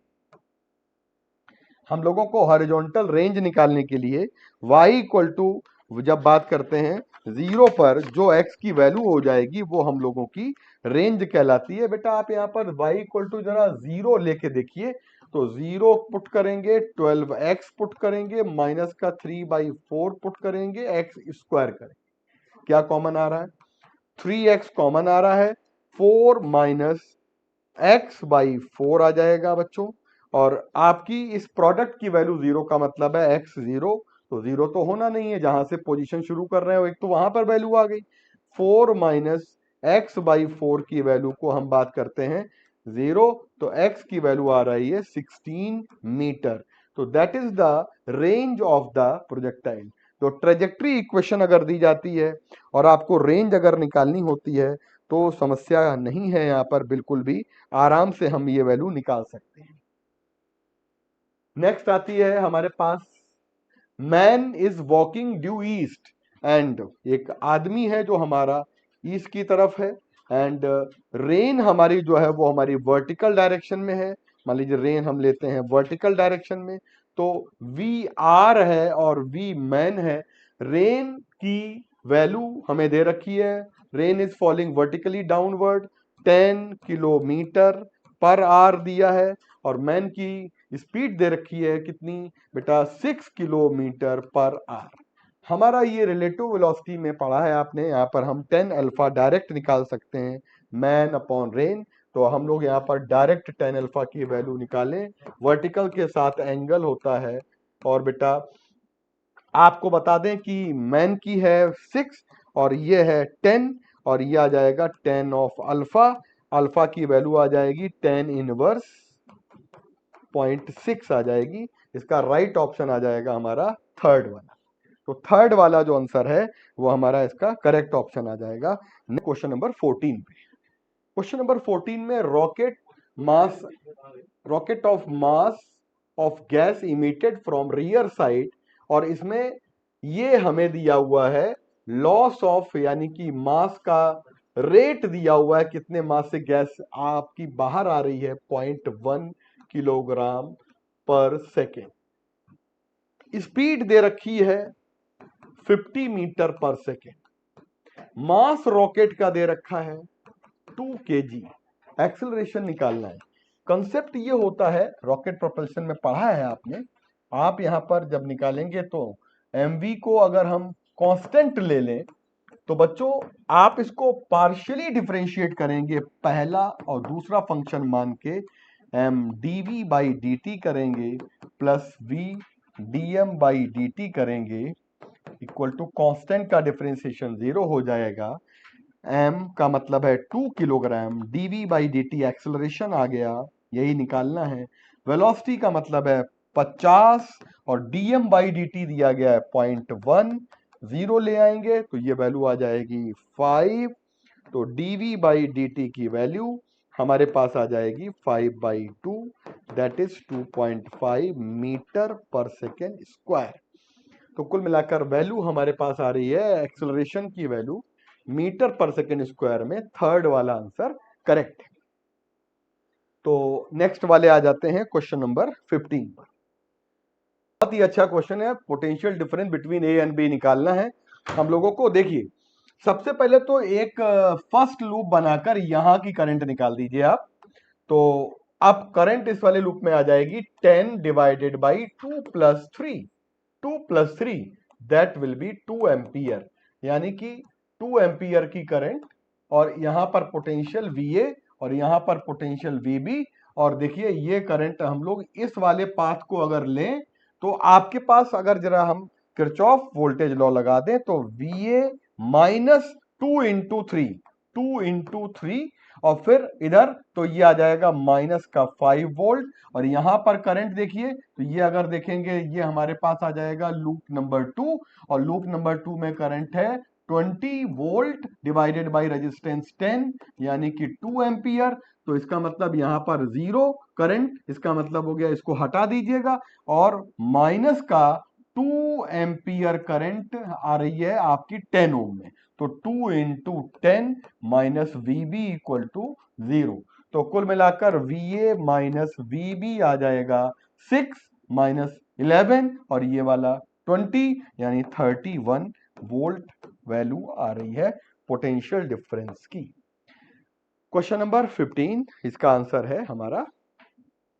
Speaker 1: हम लोगों को हॉरिजॉन्टल रेंज निकालने के लिए y इक्वल टू, जब बात करते हैं 0 पर जो x की वैल्यू हो जाएगी वो हम लोगों की रेंज कहलाती है। बेटा आप यहाँ पर y इक्वल टू जरा 0 लेके देखिए, तो 0 पुट करेंगे, 12x पुट करेंगे, माइनस का 3/4 पुट करेंगे, x स्क्वायर करेंगे, क्या कॉमन आ रहा है, 3x कॉमन आ रहा है, 4 माइनस x/4 आ जाएगा बच्चों। और आपकी इस प्रोडक्ट की वैल्यू 0 का मतलब है x 0, तो 0 तो होना नहीं है, जहां से पोजीशन शुरू कर रहे हो एक तो वहां पर वैल्यू आ गई। 4 माइनस x/4 की वैल्यू को हम बात करते हैं 0, तो x की वैल्यू आ रही है 16 मीटर, तो that is the range of the projectile. तो ट्रेजेक्ट्री इक्वेशन अगर दी जाती है और आपको रेंज अगर निकालनी होती है तो समस्या नहीं है, यहां पर बिल्कुल भी आराम से हम ये वैल्यू निकाल सकते हैं। नेक्स्ट आती है हमारे पास, man is walking due east, and एक आदमी है जो हमारा ईस्ट की तरफ है, एंड रेन हमारी जो है वो हमारी वर्टिकल डायरेक्शन में है। मान लीजिए रेन हम लेते हैं वर्टिकल डायरेक्शन में, तो वी आर है और वी मैन है। रेन की वैल्यू हमें दे रखी है, rain is falling vertically downward 10 kilometre per hour दिया है, और मैन की स्पीड दे रखी है कितनी बेटा 6 किलोमीटर पर आवर। हमारा ये रिलेटिव वेलोसिटी में पढ़ा है आपने, यहाँ पर हम 10 अल्फा डायरेक्ट निकाल सकते हैं मैन अपॉन रेन, तो हम लोग यहाँ पर डायरेक्ट 10 अल्फा की वैल्यू निकालें, वर्टिकल के साथ एंगल होता है। और बेटा आपको बता दें कि मैन की है 6 और ये है 10, और ये आ जाएगा 10 ऑफ अल्फा, अल्फा की वैल्यू आ जाएगी 10 इनवर्स 0.6 आ जाएगी। इसका राइट ऑप्शन आ जाएगा हमारा थर्ड वाला, तो थर्ड वाला जो आंसर है वो हमारा इसका करेक्ट ऑप्शन आ जाएगा। क्वेश्चन नंबर 14 पे, क्वेश्चन नंबर 14 में rocket of mass of gas emitted from rear side, और इसमें ये हमें दिया हुआ है लॉस ऑफ, यानी कि मास का रेट दिया हुआ है, कितने मास से गैस आपकी बाहर आ रही है 0.1 किलोग्राम पर सेकेंड। स्पीड दे रखी है 50 मीटर पर सेकेंड, मास रॉकेट का दे रखा है 2 kg, एक्सेलरेशन निकालना है। कंसेप्ट ये होता है, रॉकेट प्रोपल्शन में पढ़ा है आपने, आप यहां पर जब निकालेंगे तो mv को अगर हम कांस्टेंट ले लें तो बच्चों आप इसको पार्शियली डिफरेंशिएट करेंगे, पहला और दूसरा फंक्शन मान के m dv बाई dt करेंगे प्लस v dm/dt करेंगे इक्वल टू कांस्टेंट का डिफरेंशिएशन 0 हो जाएगा। m का मतलब है 2 किलोग्राम, dv/dt एक्सेलरेशन आ गया, यही निकालना है। वेलोसिटी का मतलब है 50 और dm/dt दिया गया है 0.1, 0 ले आएंगे तो ये वैल्यू आ जाएगी 5। तो dv/dt की वैल्यू हमारे पास आ जाएगी 5/2, दैट इज 2.5 मीटर पर सेकेंड स्क्वायर। तो कुल मिलाकर वैल्यू हमारे पास आ रही है, एक्सेलरेशन की वैल्यू मीटर पर सेकेंड स्क्वायर में थर्ड वाला आंसर करेक्ट है। तो नेक्स्ट वाले आ जाते हैं क्वेश्चन नंबर 15 पर। बहुत ही अच्छा क्वेश्चन है, potential difference between A and B निकालना है हम लोगों को। देखिए सबसे पहले तो एक फर्स्ट लूप बनाकर यहां की करंट निकाल दीजिए आप। तो अब करंट इस वाले लूप में आ जाएगी 10 divided by 2 plus 3, 2 plus 3 that will B 2 ampere, यानी कि 2 एम्पियर की करंट। और यहां पर पोटेंशियल VA और यहां पर पोटेंशियल VB। और देखिए ये करंट हम लोग इस वाले पाथ को अगर लें तो आपके पास अगर जरा हम किरचॉफ वोल्टेज लॉ लगा दें तो VA माइनस 2 इंटू 3, 2 इंटू 3 और फिर इधर तो ये आ जाएगा माइनस का 5 वोल्ट। और यहां पर करंट देखिए तो ये अगर देखेंगे ये हमारे पास आ जाएगा लूप नंबर 2, और लूप नंबर 2 में करंट है 20 वोल्ट डिवाइडेड बाय रेजिस्टेंस 10, यानी कि 2 एम्पियर। तो इसका मतलब यहां पर जीरो करंट, इसका मतलब हो गया इसको हटा दीजिएगा और माइनस का 2 एम्पियर करंट आ रही है आपकी 10 ओम में। तो 2 into 10 minus VB equal to 0। तो कुल मिलाकर VA माइनस VB आ जाएगा 6 माइनस 11 और ये वाला 20, यानी 31 वोल्ट वैल्यू आ रही है पोटेंशियल डिफरेंस की। क्वेश्चन नंबर 15, इसका आंसर है हमारा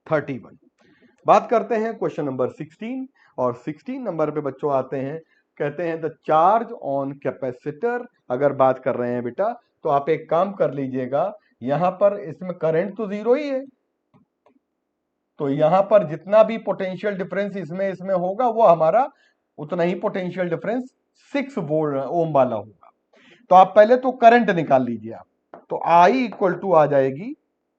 Speaker 1: 31। बात करते हैं क्वेश्चन नंबर 16, और 16 नंबर पे बच्चों आते हैं, कहते हैं द चार्ज ऑन कैपेसिटर। अगर बात कर रहे हैं बेटा तो आप एक काम कर लीजिएगा, यहां पर इसमें करंट तो जीरो ही है, तो यहां पर जितना भी पोटेंशियल डिफरेंस इसमें होगा वो हमारा उतना ही पोटेंशियल डिफरेंस 6 वोल्ट ओम वाला होगा। तो आप पहले तो करंट निकाल लीजिए आप। तो आई इक्वल टू आ जाएगी,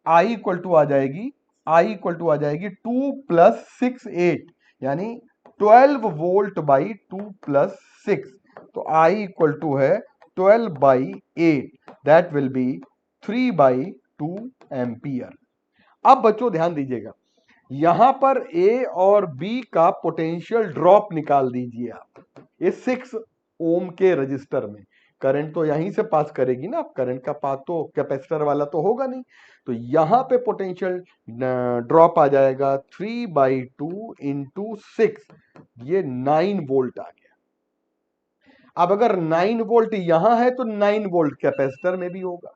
Speaker 1: आई इक्वल टू आ जाएगी, आई इक्वल टू आ जाएगी 2 प्लस 6 8, यानी 12 वोल्ट बाई 2 प्लस 6। तो आई इक्वल टू है 12 by 8, that will be 3 by 2 ampere. अब बच्चों ध्यान दीजिएगा, यहां पर ए और बी का पोटेंशियल ड्रॉप निकाल दीजिए आप इस 6 ओम के रजिस्टर में। करंट तो यहीं से पास करेगी ना, करंट का पाथ तो कैपेसिटर वाला तो होगा नहीं। तो यहां पे पोटेंशियल ड्रॉप आ जाएगा 3/2 इंटू 6, ये 9 वोल्ट आ गया। अब अगर 9 वोल्ट यहां है तो 9 वोल्ट कैपेसिटर में भी होगा।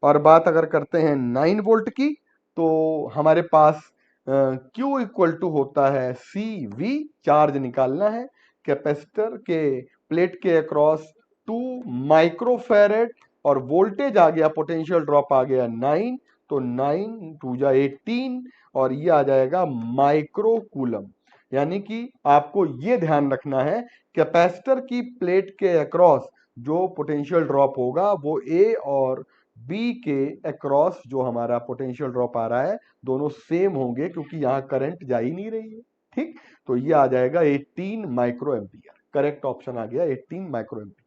Speaker 1: और बात अगर करते हैं 9 वोल्ट की तो हमारे पास Q इक्वल टू होता है CV, चार्ज निकालना है कैपेसिटर के प्लेट के अक्रॉस 2 माइक्रोफैरेड, और वोल्टेज आ गया, पोटेंशियल ड्रॉप आ गया 9, तो 9 2 जा 18 और ये आ जाएगा माइक्रो कूलम। यानी कि आपको ये ध्यान रखना है कैपेसिटर की प्लेट के अक्रॉस जो पोटेंशियल ड्रॉप होगा वो A और बी के अक्रॉस जो हमारा पोटेंशियल ड्रॉप आ रहा है दोनों सेम होंगे, क्योंकि यहां करंट जा ही नहीं रही है। ठीक, तो ये आ जाएगा 18 माइक्रो एम्पियर, करेक्ट ऑप्शन आ गया 18 माइक्रो एम्पियर।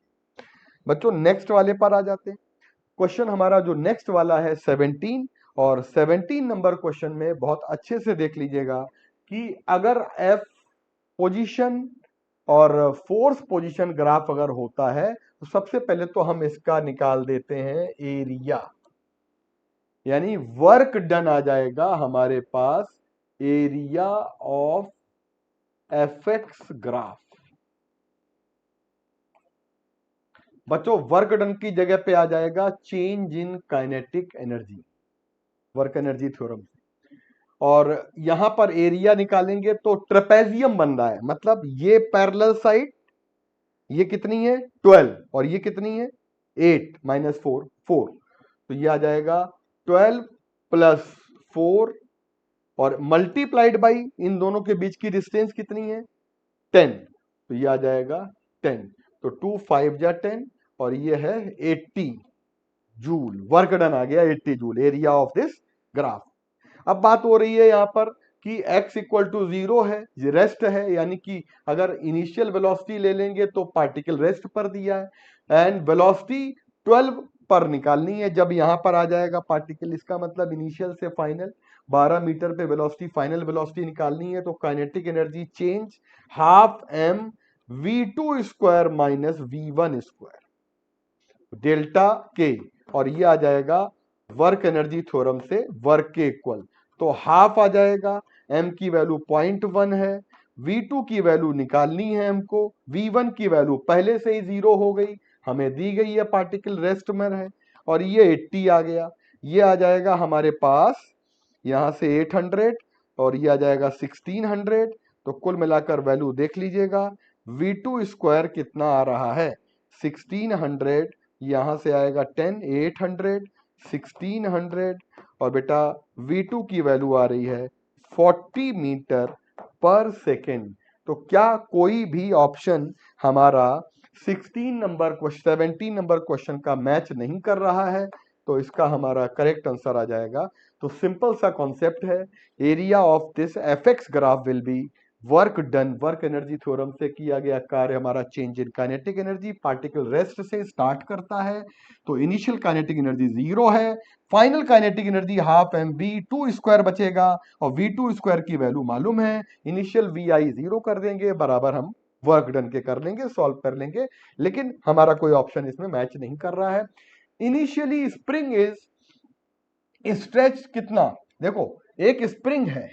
Speaker 1: बच्चों नेक्स्ट वाले पर आ जाते हैं। क्वेश्चन हमारा जो नेक्स्ट वाला है 17, और 17 नंबर क्वेश्चन में बहुत अच्छे से देख लीजिएगा कि अगर F पोजीशन और फोर्स पोजीशन ग्राफ अगर होता है तो सबसे पहले तो हम इसका निकाल देते हैं एरिया, यानी वर्क डन आ जाएगा हमारे पास एरिया ऑफ एफएक्स ग्राफ। बच्चों वर्क डन की जगह पे आ जाएगा change in kinetic energy, work energy theorem. और यहां पर एरिया निकालेंगे तो ट्रेपेजियम बन रहा है, मतलब ये पैरेलल साइड ये कितनी है 12 और ये कितनी है 8 माइनस 4 4, तो ये आ जाएगा 12 प्लस 4 और मल्टीप्लाइड बाई इन दोनों के बीच की डिस्टेंस कितनी है 10, तो ये आ जाएगा 10, तो 2 5 जा 10 और ये है 80 जूल, वर्क डन आ गया 80 joule, area of this graph. अब बात हो रही है यहां पर कि x इक्वल टू 0 है, रेस्ट है, यानी कि अगर इनिशियल वेलोसिटी ले लेंगे तो पार्टिकल रेस्ट पर दिया है एंड वेलोसिटी 12 पर निकालनी है जब यहां पर आ जाएगा पार्टिकल, इसका मतलब इनिशियल से फाइनल 12 मीटर पे वेलोसिटी, फाइनल वेलोसिटी निकालनी है, तो kinetic energy change half m v2 square minus v1 square delta के, और ये आ जाएगा वर्क एनर्जी थ्योरम से वर्क के इक्वल, तो हाफ आ जाएगा, m की वैल्यू 0.1 है, v2 की वैल्यू निकालनी है हमको, v1 की वैल्यू पहले से ही 0 हो गई, हमें दी गई है पार्टिकल रेस्ट में है, और ये 80 आ गया, ये आ जाएगा हमारे पास यहां से 800 और ये आ जाएगा 1600, तो कुल मिलाकर वैल्यू देख लीजिएगा, v2 स्क्वायर कितना आ रहा है 1600, यहां से आएगा 10 800 1600 और बेटा v2 की वैल्यू आ रही है 40 मीटर पर सेकेंड। तो क्या कोई भी ऑप्शन हमारा 17 नंबर क्वेश्चन का मैच नहीं कर रहा है, तो इसका हमारा करेक्ट आंसर आ जाएगा। तो सिंपल सा कॉन्सेप्ट है, area of this F X graph will be work done, work energy theorem से किया गया कार्य हमारा change in kinetic energy, particle rest से स्टार्ट करता है, तो इनिशियल काइनेटिक एनर्जी 0 है, final kinetic energy half M B two square बचेगा और v2 स्क्वायर की वैल्यू मालूम है, इनिशियल vi 0 कर देंगे, बराबर हम वर्क डन के कर लेंगे, सॉल्व कर लेंगे, लेकिन हमारा कोई ऑप्शन इसमें मैच नहीं कर रहा है। इनिशियली स्प्रिंग इज स्ट्रेच कितना, देखो एक स्प्रिंग है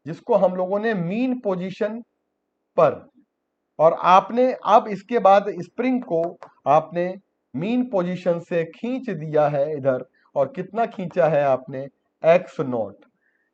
Speaker 1: जिसको हम लोगों ने मीन पोजीशन पर, और आपने अब इसके बाद स्प्रिंग को आपने मीन पोजीशन से खींच दिया है इधर, और कितना खींचा है आपने एक्स नॉट,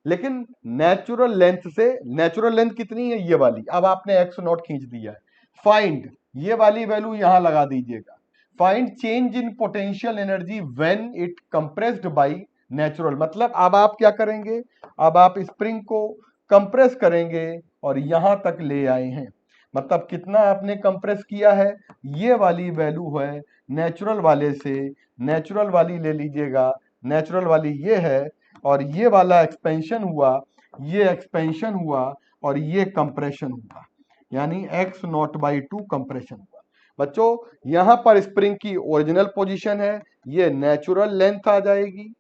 Speaker 1: लेकिन नेचुरल लेंथ से, नेचुरल लेंथ कितनी है ये वाली, अब आपने एक्स नॉट खींच दिया है, फाइंड ये वाली वैल्यू यहां लगा दीजिएगा, find change in potential energy when it compressed by natural, मतलब अब आप क्या करेंगे, अब आप स्प्रिंग को कंप्रेस करेंगे और यहां तक ले आए हैं, मतलब कितना आपने कंप्रेस किया है, ये वाली वैल्यू है नेचुरल वाले से, नेचुरल वाली ले लीजिएगा, नेचुरल वाली ये है, और ये वाला एक्सपेंशन हुआ, ये एक्सपेंशन हुआ और ये कंप्रेशन हुआ, यानी x नॉट बाई 2 कंप्रेशन हुआ। बच्चों यहां पर स्प्रिंग की ओरिजिनल पोजीशन है, ये नेचुरल लेंथ आ जाएगी,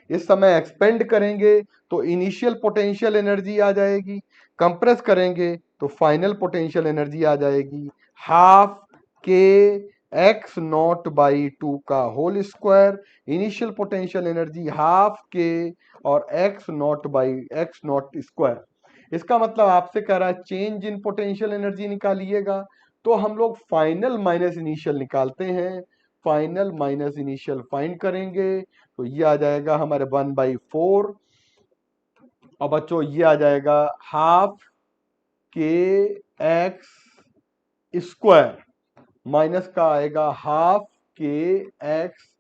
Speaker 1: इस समय एक्सपेंड करेंगे तो इनिशियल पोटेंशियल एनर्जी आ जाएगी, कंप्रेस करेंगे तो फाइनल पोटेंशियल एनर्जी आ जाएगी, हाफ के एक्स नॉट बाई 2 का whole square, initial potential energy half के और X naught by X naught square. इसका मतलब आपसे कह रहा है चेंज इन पोटेंशियल एनर्जी निकालिएगा, तो हम लोग फाइनल माइनस इनिशियल निकालते हैं, फाइनल माइनस इनिशियल फाइंड करेंगे, तो ये आ जाएगा हमारे 1/4, और बच्चों ये आ जाएगा हाफ के एक्स स्क्वायर, माइनस का आएगा हाफ के x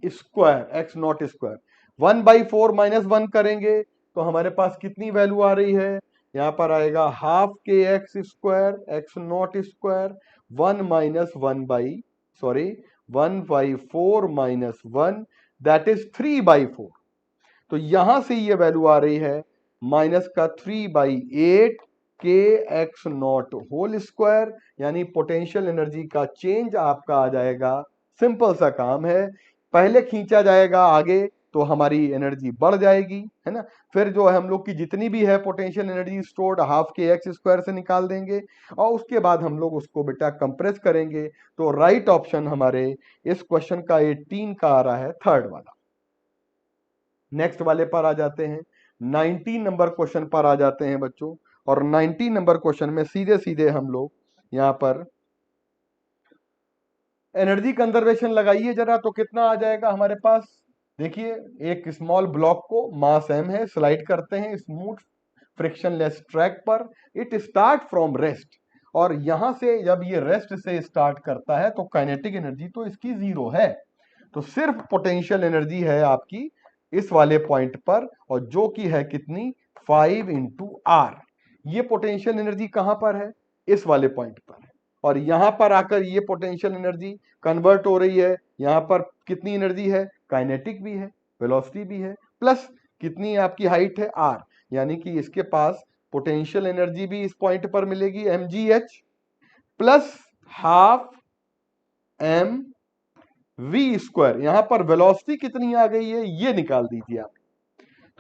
Speaker 1: square, x naught square, 1/4 minus 1 करेंगे तो हमारे पास कितनी वैल्यू आ रही है, यहां पर आएगा हाफ के x square x naught square, 1 minus 1/4 minus 1 that is 3/4, तो यहां से ये वैल्यू आ रही है माइनस का 3/8 के एक्स नॉट होल स्क्वायर, यानी पोटेंशियल एनर्जी का चेंज आपका आ जाएगा, सिंपल सा काम है, पहले खींचा जाएगा आगे तो हमारी एनर्जी बढ़ जाएगी, है ना, फिर जो है हम लोग की जितनी भी है पोटेंशियल एनर्जी स्टोर्ड हाफ के एक्स स्क्वायर से निकाल देंगे, और उसके बाद हम लोग उसको बेटा कंप्रेस करेंगे, तो राइट ऑप्शन हमारे इस क्वेश्चन का 18 का आ रहा है, थर्ड वाला। नेक्स्ट वाले पर आ जाते हैं, 19 नंबर क्वेश्चन पर आ जाते हैं बच्चों, और 19 नंबर क्वेश्चन में सीधे सीधे हम लोग यहां पर एनर्जी कंजर्वेशन लगाइए जरा, तो कितना आ जाएगा हमारे पास, देखिए एक स्मॉल ब्लॉक को मास m है, स्लाइड करते हैं स्मूथ फ्रिक्शनलेस ट्रैक पर, इट स्टार्ट फ्रॉम रेस्ट, और यहां से जब ये रेस्ट से स्टार्ट करता है तो काइनेटिक एनर्जी तो इसकी 0 है, तो सिर्फ पोटेंशियल एनर्जी है आपकी इस वाले पॉइंट पर, और जो कि है कितनी 5 इंटू आर। ये पोटेंशियल एनर्जी कहां पर है, इस वाले पॉइंट पर है। और यहां पर आकर ये पोटेंशियल एनर्जी कन्वर्ट हो रही है, यहां पर कितनी एनर्जी है, काइनेटिक भी है, वेलोसिटी भी है, प्लस कितनी आपकी हाइट है आर, यानी कि इसके पास पोटेंशियल एनर्जी भी इस पॉइंट पर मिलेगी mgh plus half M V square. यहां पर वेलोसिटी कितनी आ गई है ये निकाल दीजिए आप।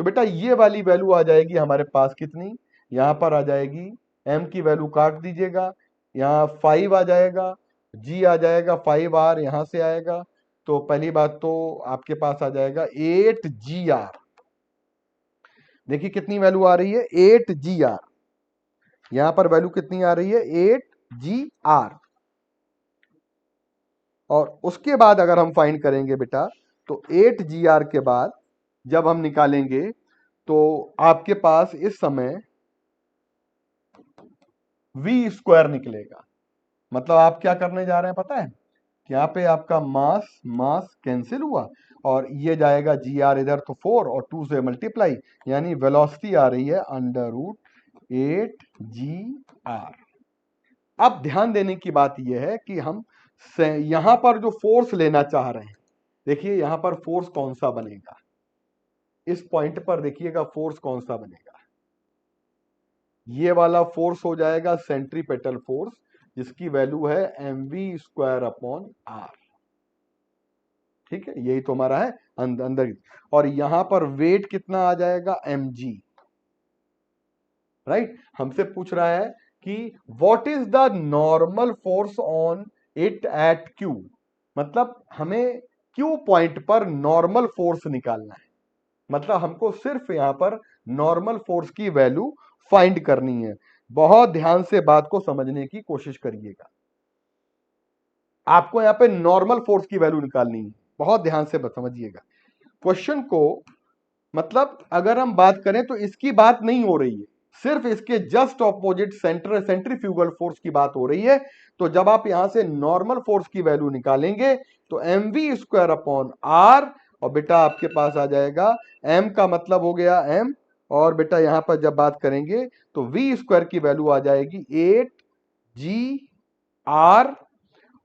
Speaker 1: तो बेटा ये वाली वैल्यू आ जाएगी हमारे पास कितनी, यहां पर आ जाएगी m की वैल्यू काट दीजिएगा, यहां 5 आ जाएगा, g आ जाएगा 5r यहां से आएगा। तो पहली बात तो आपके पास आ जाएगा 8gr। देखिए कितनी वैल्यू आ रही है 8gr, यहां पर वैल्यू कितनी आ रही है 8gr। और उसके बाद अगर हम फाइंड करेंगे बेटा तो 8gr के बाद जब हम निकालेंगे तो आपके पास इस समय v स्क्वायर निकलेगा। मतलब आप क्या करने जा रहे हैं पता है, यहाँ पे आपका मास मास कैंसिल हुआ और ये जाएगा जी आर इधर तो 4 और 2 से मल्टीप्लाई, यानी वेलोसिटी आ रही है √8gr। अब ध्यान देने की बात यह है कि हम यहां पर जो फोर्स लेना चाह रहे हैं, देखिए यहां पर फोर्स कौन सा बनेगा, इस पॉइंट पर देखिएगा फोर्स कौन सा बनेगा। ये वाला फोर्स हो जाएगा सेंट्रीपेटल फोर्स, जिसकी वैल्यू है mv स्क्वायर अपॉन आर। ठीक है, यही तो हमारा है अंदर। और यहां पर वेट कितना आ जाएगा mg। राइट, हमसे पूछ रहा है कि what is the normal force on it at q। मतलब हमें q पॉइंट पर नॉर्मल फोर्स निकालना है। मतलब हमको सिर्फ यहां पर नॉर्मल फोर्स की वैल्यू फाइंड करनी है। बहुत ध्यान से बात को समझने की कोशिश करिएगा। आपको यहां पे नॉर्मल फोर्स की वैल्यू निकालनी है, बहुत ध्यान से समझिएगा क्वेश्चन को। मतलब अगर हम बात करें तो इसकी बात नहीं हो रही है, सिर्फ इसके जस्ट ऑपोजिट सेंट्रीफ्यूगल फोर्स की बात हो रही है। तो जब आप यहां से नॉर्मल फोर्स की वैल्यू निकालेंगे तो mv स्क्वायर अपॉन आर, और बेटा आपके पास आ जाएगा m का मतलब हो गया m, और बेटा यहां पर जब बात करेंगे तो v स्क्वायर की वैल्यू आ जाएगी 8gr,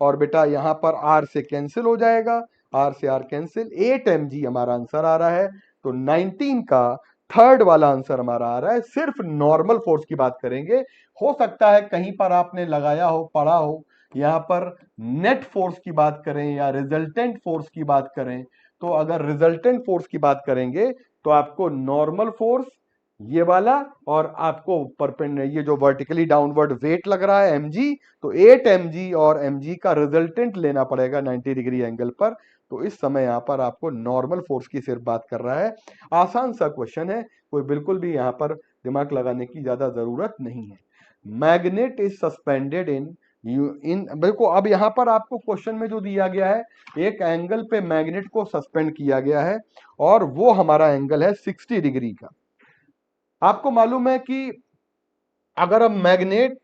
Speaker 1: और बेटा यहां पर r से कैंसिल हो जाएगा, r से r कैंसिल, 8mg हमारा आंसर आ रहा है। तो 19 का थर्ड वाला आंसर हमारा आ रहा है। सिर्फ नॉर्मल फोर्स की बात करेंगे। हो सकता है कहीं पर आपने लगाया हो, पढ़ा हो, यहां पर नेट फोर्स की बात करें या रिजल्टेंट फोर्स की बात करें, तो अगर रिजल्टेंट फोर्स की बात करेंगे तो आपको नॉर्मल फोर्स ये वाला, और आपको ये जो वर्टिकली डाउनवर्ड वेट लग रहा है mg, तो 8mg और mg का रिजल्टेंट लेना पड़ेगा 90 डिग्री एंगल पर। तो इस समय यहां पर आपको नॉर्मल फोर्स की सिर्फ बात कर रहा है। आसान सा क्वेश्चन है, कोई बिल्कुल भी यहां पर दिमाग लगाने की ज्यादा जरूरत नहीं है। मैग्नेट इज सस्पेंडेड इन देखो अब यहां पर आपको क्वेश्चन में जो दिया गया है, एक एंगल पे मैग्नेट को सस्पेंड किया गया है और वो हमारा एंगल है 60 डिग्री का। आपको मालूम है कि अगर हम मैग्नेट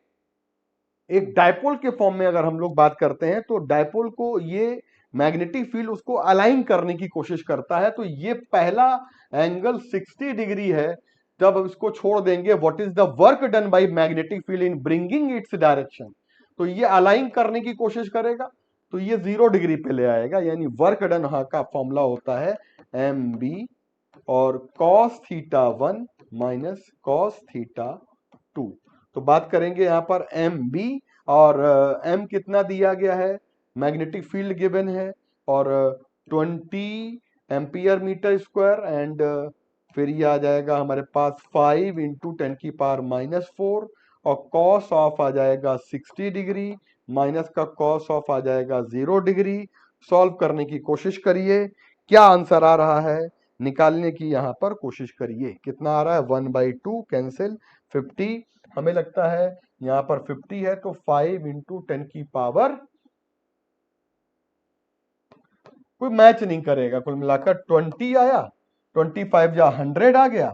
Speaker 1: एक डायपोल के फॉर्म में अगर हम लोग बात करते हैं तो डायपोल को ये मैग्नेटिक फील्ड उसको अलाइन करने की कोशिश करता है। तो ये पहला एंगल 60 डिग्री है। जब इसको छोड़ देंगे, what is the work done by magnetic field in bringing its direction, तो ये अलाइन करने की कोशिश करेगा, तो ये 0 डिग्री पे ले आएगा। यानी वर्क डन का फॉर्मूला होता है एम बी और cos theta 1 minus cos theta 2। तो बात करेंगे यहां पर एम बी, और एम कितना दिया गया है, मैग्नेटिक फील्ड गिवन है, और 20 एम्पियर मीटर स्क्वायर, एंड फिर ये आ जाएगा हमारे पास 5 इंटू 10⁻⁻⁴, और कॉस ऑफ आ जाएगा 60 डिग्री, माइनस का कॉस ऑफ आ जाएगा 0 डिग्री। सॉल्व करने की कोशिश करिए, क्या आंसर आ रहा है निकालने की यहां पर कोशिश करिए। कितना आ रहा है 1/2 कैंसिल, 50, हमें लगता है यहां पर 50 है तो 5 इंटू 10⁻, कोई मैच नहीं करेगा, कुल मिलाकर 20 आया, 25 या 100 आ गया,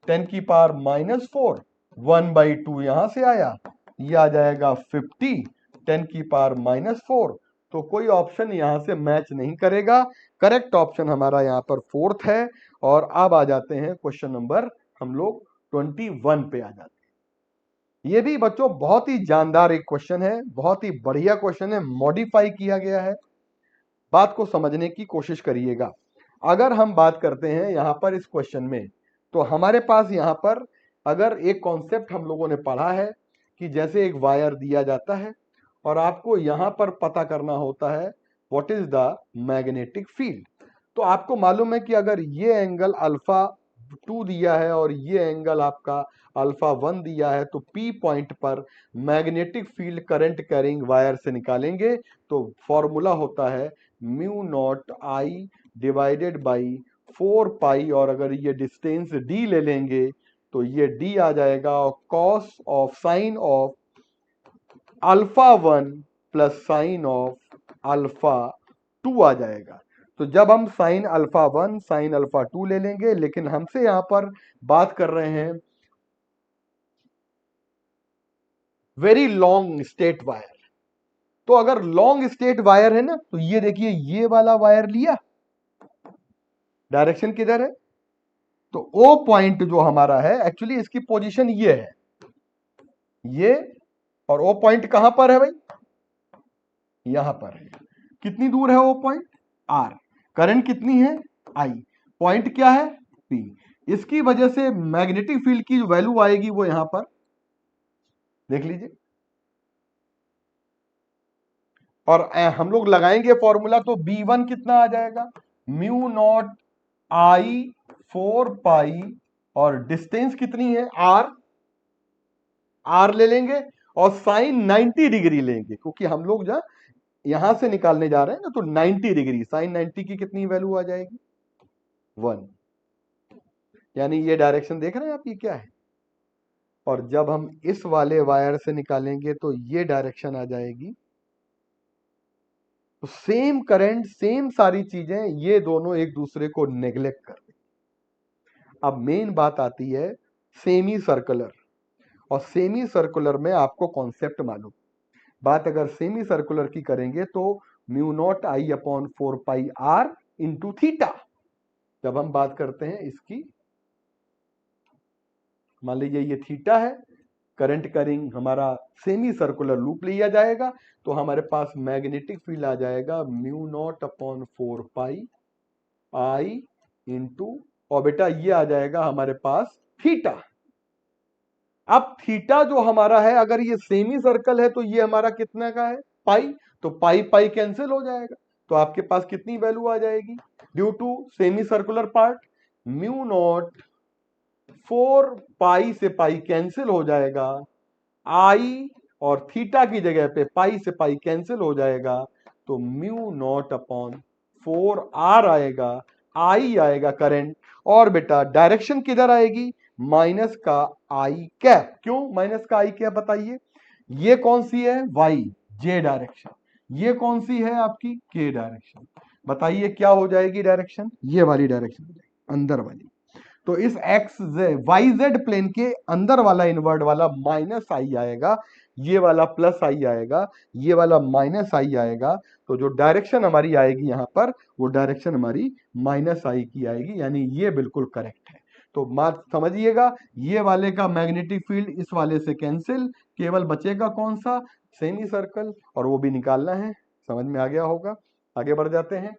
Speaker 1: 10⁻⁻⁴, 1/2 यहां से आया, ये आ जाएगा 50, 10⁻⁻⁴, तो कोई ऑप्शन यहां से मैच नहीं करेगा। करेक्ट ऑप्शन हमारा यहाँ पर फोर्थ है। और अब आ जाते हैं क्वेश्चन नंबर हम लोग 21 पे आ जाते हैं। ये भी बच्चों बहुत ही जानदार एक क्वेश्चन है, बहुत ही बढ़िया क्वेश्चन है, मॉडिफाई किया गया है। बात को समझने की कोशिश करिएगा। अगर हम बात करते हैं यहां पर इस क्वेश्चन में, तो हमारे पास यहां पर अगर एक कॉन्सेप्ट हम लोगों ने पढ़ा है कि जैसे एक वायर दिया जाता है और आपको यहां पर पता करना होता है what is the magnetic field. तो आपको मालूम है कि अगर ये एंगल अल्फा 2 दिया है और ये एंगल आपका अल्फा 1 दिया है, तो पी पॉइंट पर magnetic field current carrying wire से निकालेंगे तो फॉर्मूला होता है mu naught I divided by 4 पाई, और अगर ये डिस्टेंस डी ले लेंगे तो ये डी आ जाएगा और cos of sine of alpha 1 plus sign of alpha 2 आ जाएगा। तो जब हम साइन अल्फा 1 साइन अल्फा 2 ले लेंगे, लेकिन हमसे यहां पर बात कर रहे हैं वेरी लॉन्ग स्ट्रेट वायर। तो अगर लॉन्ग स्ट्रेट वायर है ना, तो ये देखिए ये वाला वायर लिया, डायरेक्शन किधर है, तो ओ पॉइंट जो हमारा है एक्चुअली इसकी पोजीशन ये है, ये, और ओ पॉइंट कहां पर है भाई, यहां पर है। कितनी दूर है ओ पॉइंट, आर। करंट कितनी है, आई। पॉइंट क्या है, पी। इसकी वजह से मैग्नेटिक फील्ड की जो वैल्यू आएगी वो यहां पर देख लीजिए। और हम लोग लगाएंगे फॉर्मूला, तो B1 कितना आ जाएगा, म्यू नॉट आई 4 पाई, और डिस्टेंस कितनी है, आर। आर ले लेंगे और साइन 90 डिग्री लेंगे, क्योंकि हम लोग जो यहां से निकालने जा रहे हैं ना, तो 90 डिग्री, साइन 90 की कितनी वैल्यू आ जाएगी, 1। यानी ये डायरेक्शन देख रहे हैं आप, ये क्या है। और जब हम इस वाले वायर से निकालेंगे तो ये डायरेक्शन आ जाएगी। तो सेम करंट, सेम सारी चीजें, ये दोनों एक दूसरे को नेग्लेक्ट कर रहे। अब मेन बात आती है सेमी सर्कुलर, और सेमी सर्कुलर में आपको कॉन्सेप्ट मालूम। बात अगर सेमी सर्कुलर की करेंगे तो mu naught I upon 4 pi R into theta. जब हम बात करते हैं इसकी, मान लीजिए ये थीटा है, करंट कैरिंग हमारा सेमी सर्कुलर लूप लिया जाएगा, तो हमारे पास मैग्नेटिक फील्ड आ जाएगा म्यू नॉट अपॉन 4 पाई आई इंटू, और बेटा ये आ जाएगा हमारे पास थीटा। अब थीटा जो हमारा है, अगर ये सेमी सर्कल है तो ये हमारा कितना का है, पाई। तो पाई पाई कैंसिल हो जाएगा, तो आपके पास कितनी वैल्यू आ जाएगी, due to semi circular part, mu naught 4 pi से पाई कैंसिल हो जाएगा, आई और थीटा की जगह पे पाई से पाई कैंसिल हो जाएगा, तो म्यू नॉट अपॉन 4 आर आएगा, आई आएगा करंट, और बेटा डायरेक्शन किधर आएगी, माइनस का आई कैप। क्यों माइनस का आई कैप बताइए, ये कौन सी है, वाई जे डायरेक्शन, ये कौन सी है आपकी के डायरेक्शन। बताइए क्या हो जाएगी डायरेक्शन, ये वाली डायरेक्शन हो जाएगी, अंदर वाली। तो इस एक्स वाई जेड प्लेन के अंदर वाला इनवर्ड वाला माइनस आई आएगा, ये वाला प्लस आई आएगा, ये वाला माइनस आई आएगा। तो जो डायरेक्शन हमारी आएगी यहां पर, वो डायरेक्शन हमारी माइनस आई की आएगी, यानी ये बिल्कुल करेक्ट है। तो बात समझिएगा, ये वाले का मैग्नेटिक फील्ड इस वाले से कैंसिल, केवल बचेगा कौन सा, सेमी सर्कल, और वो भी निकालना है। समझ में आ गया होगा। आगे बढ़ जाते हैं,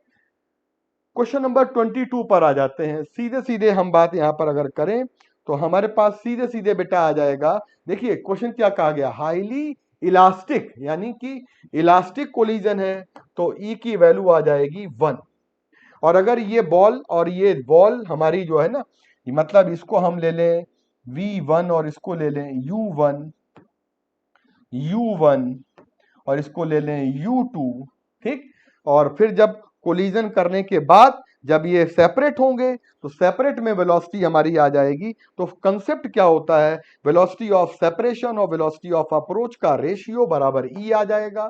Speaker 1: क्वेश्चन नंबर 22 पर आ जाते हैं। सीधे सीधे हम बात यहां पर अगर करें तो हमारे पास सीधे सीधे बेटा आ जाएगा। देखिए क्वेश्चन क्या कहा गया, हाईली इलास्टिक, यानी कि इलास्टिक कोलिजन है, तो ई की वैल्यू आ जाएगी 1। और अगर ये बॉल और ये बॉल हमारी जो है ना, मतलब इसको हम ले लें V1 और इसको ले लें U1 और इसको ले लें U2, ठीक। और फिर जब कोलिजन करने के बाद जब ये सेपरेट होंगे तो सेपरेट में वेलोसिटी हमारी आ जाएगी। तो कंसेप्ट क्या होता है, वेलोसिटी ऑफ सेपरेशन और वेलोसिटी ऑफ अप्रोच का रेशियो बराबर ई आ जाएगा।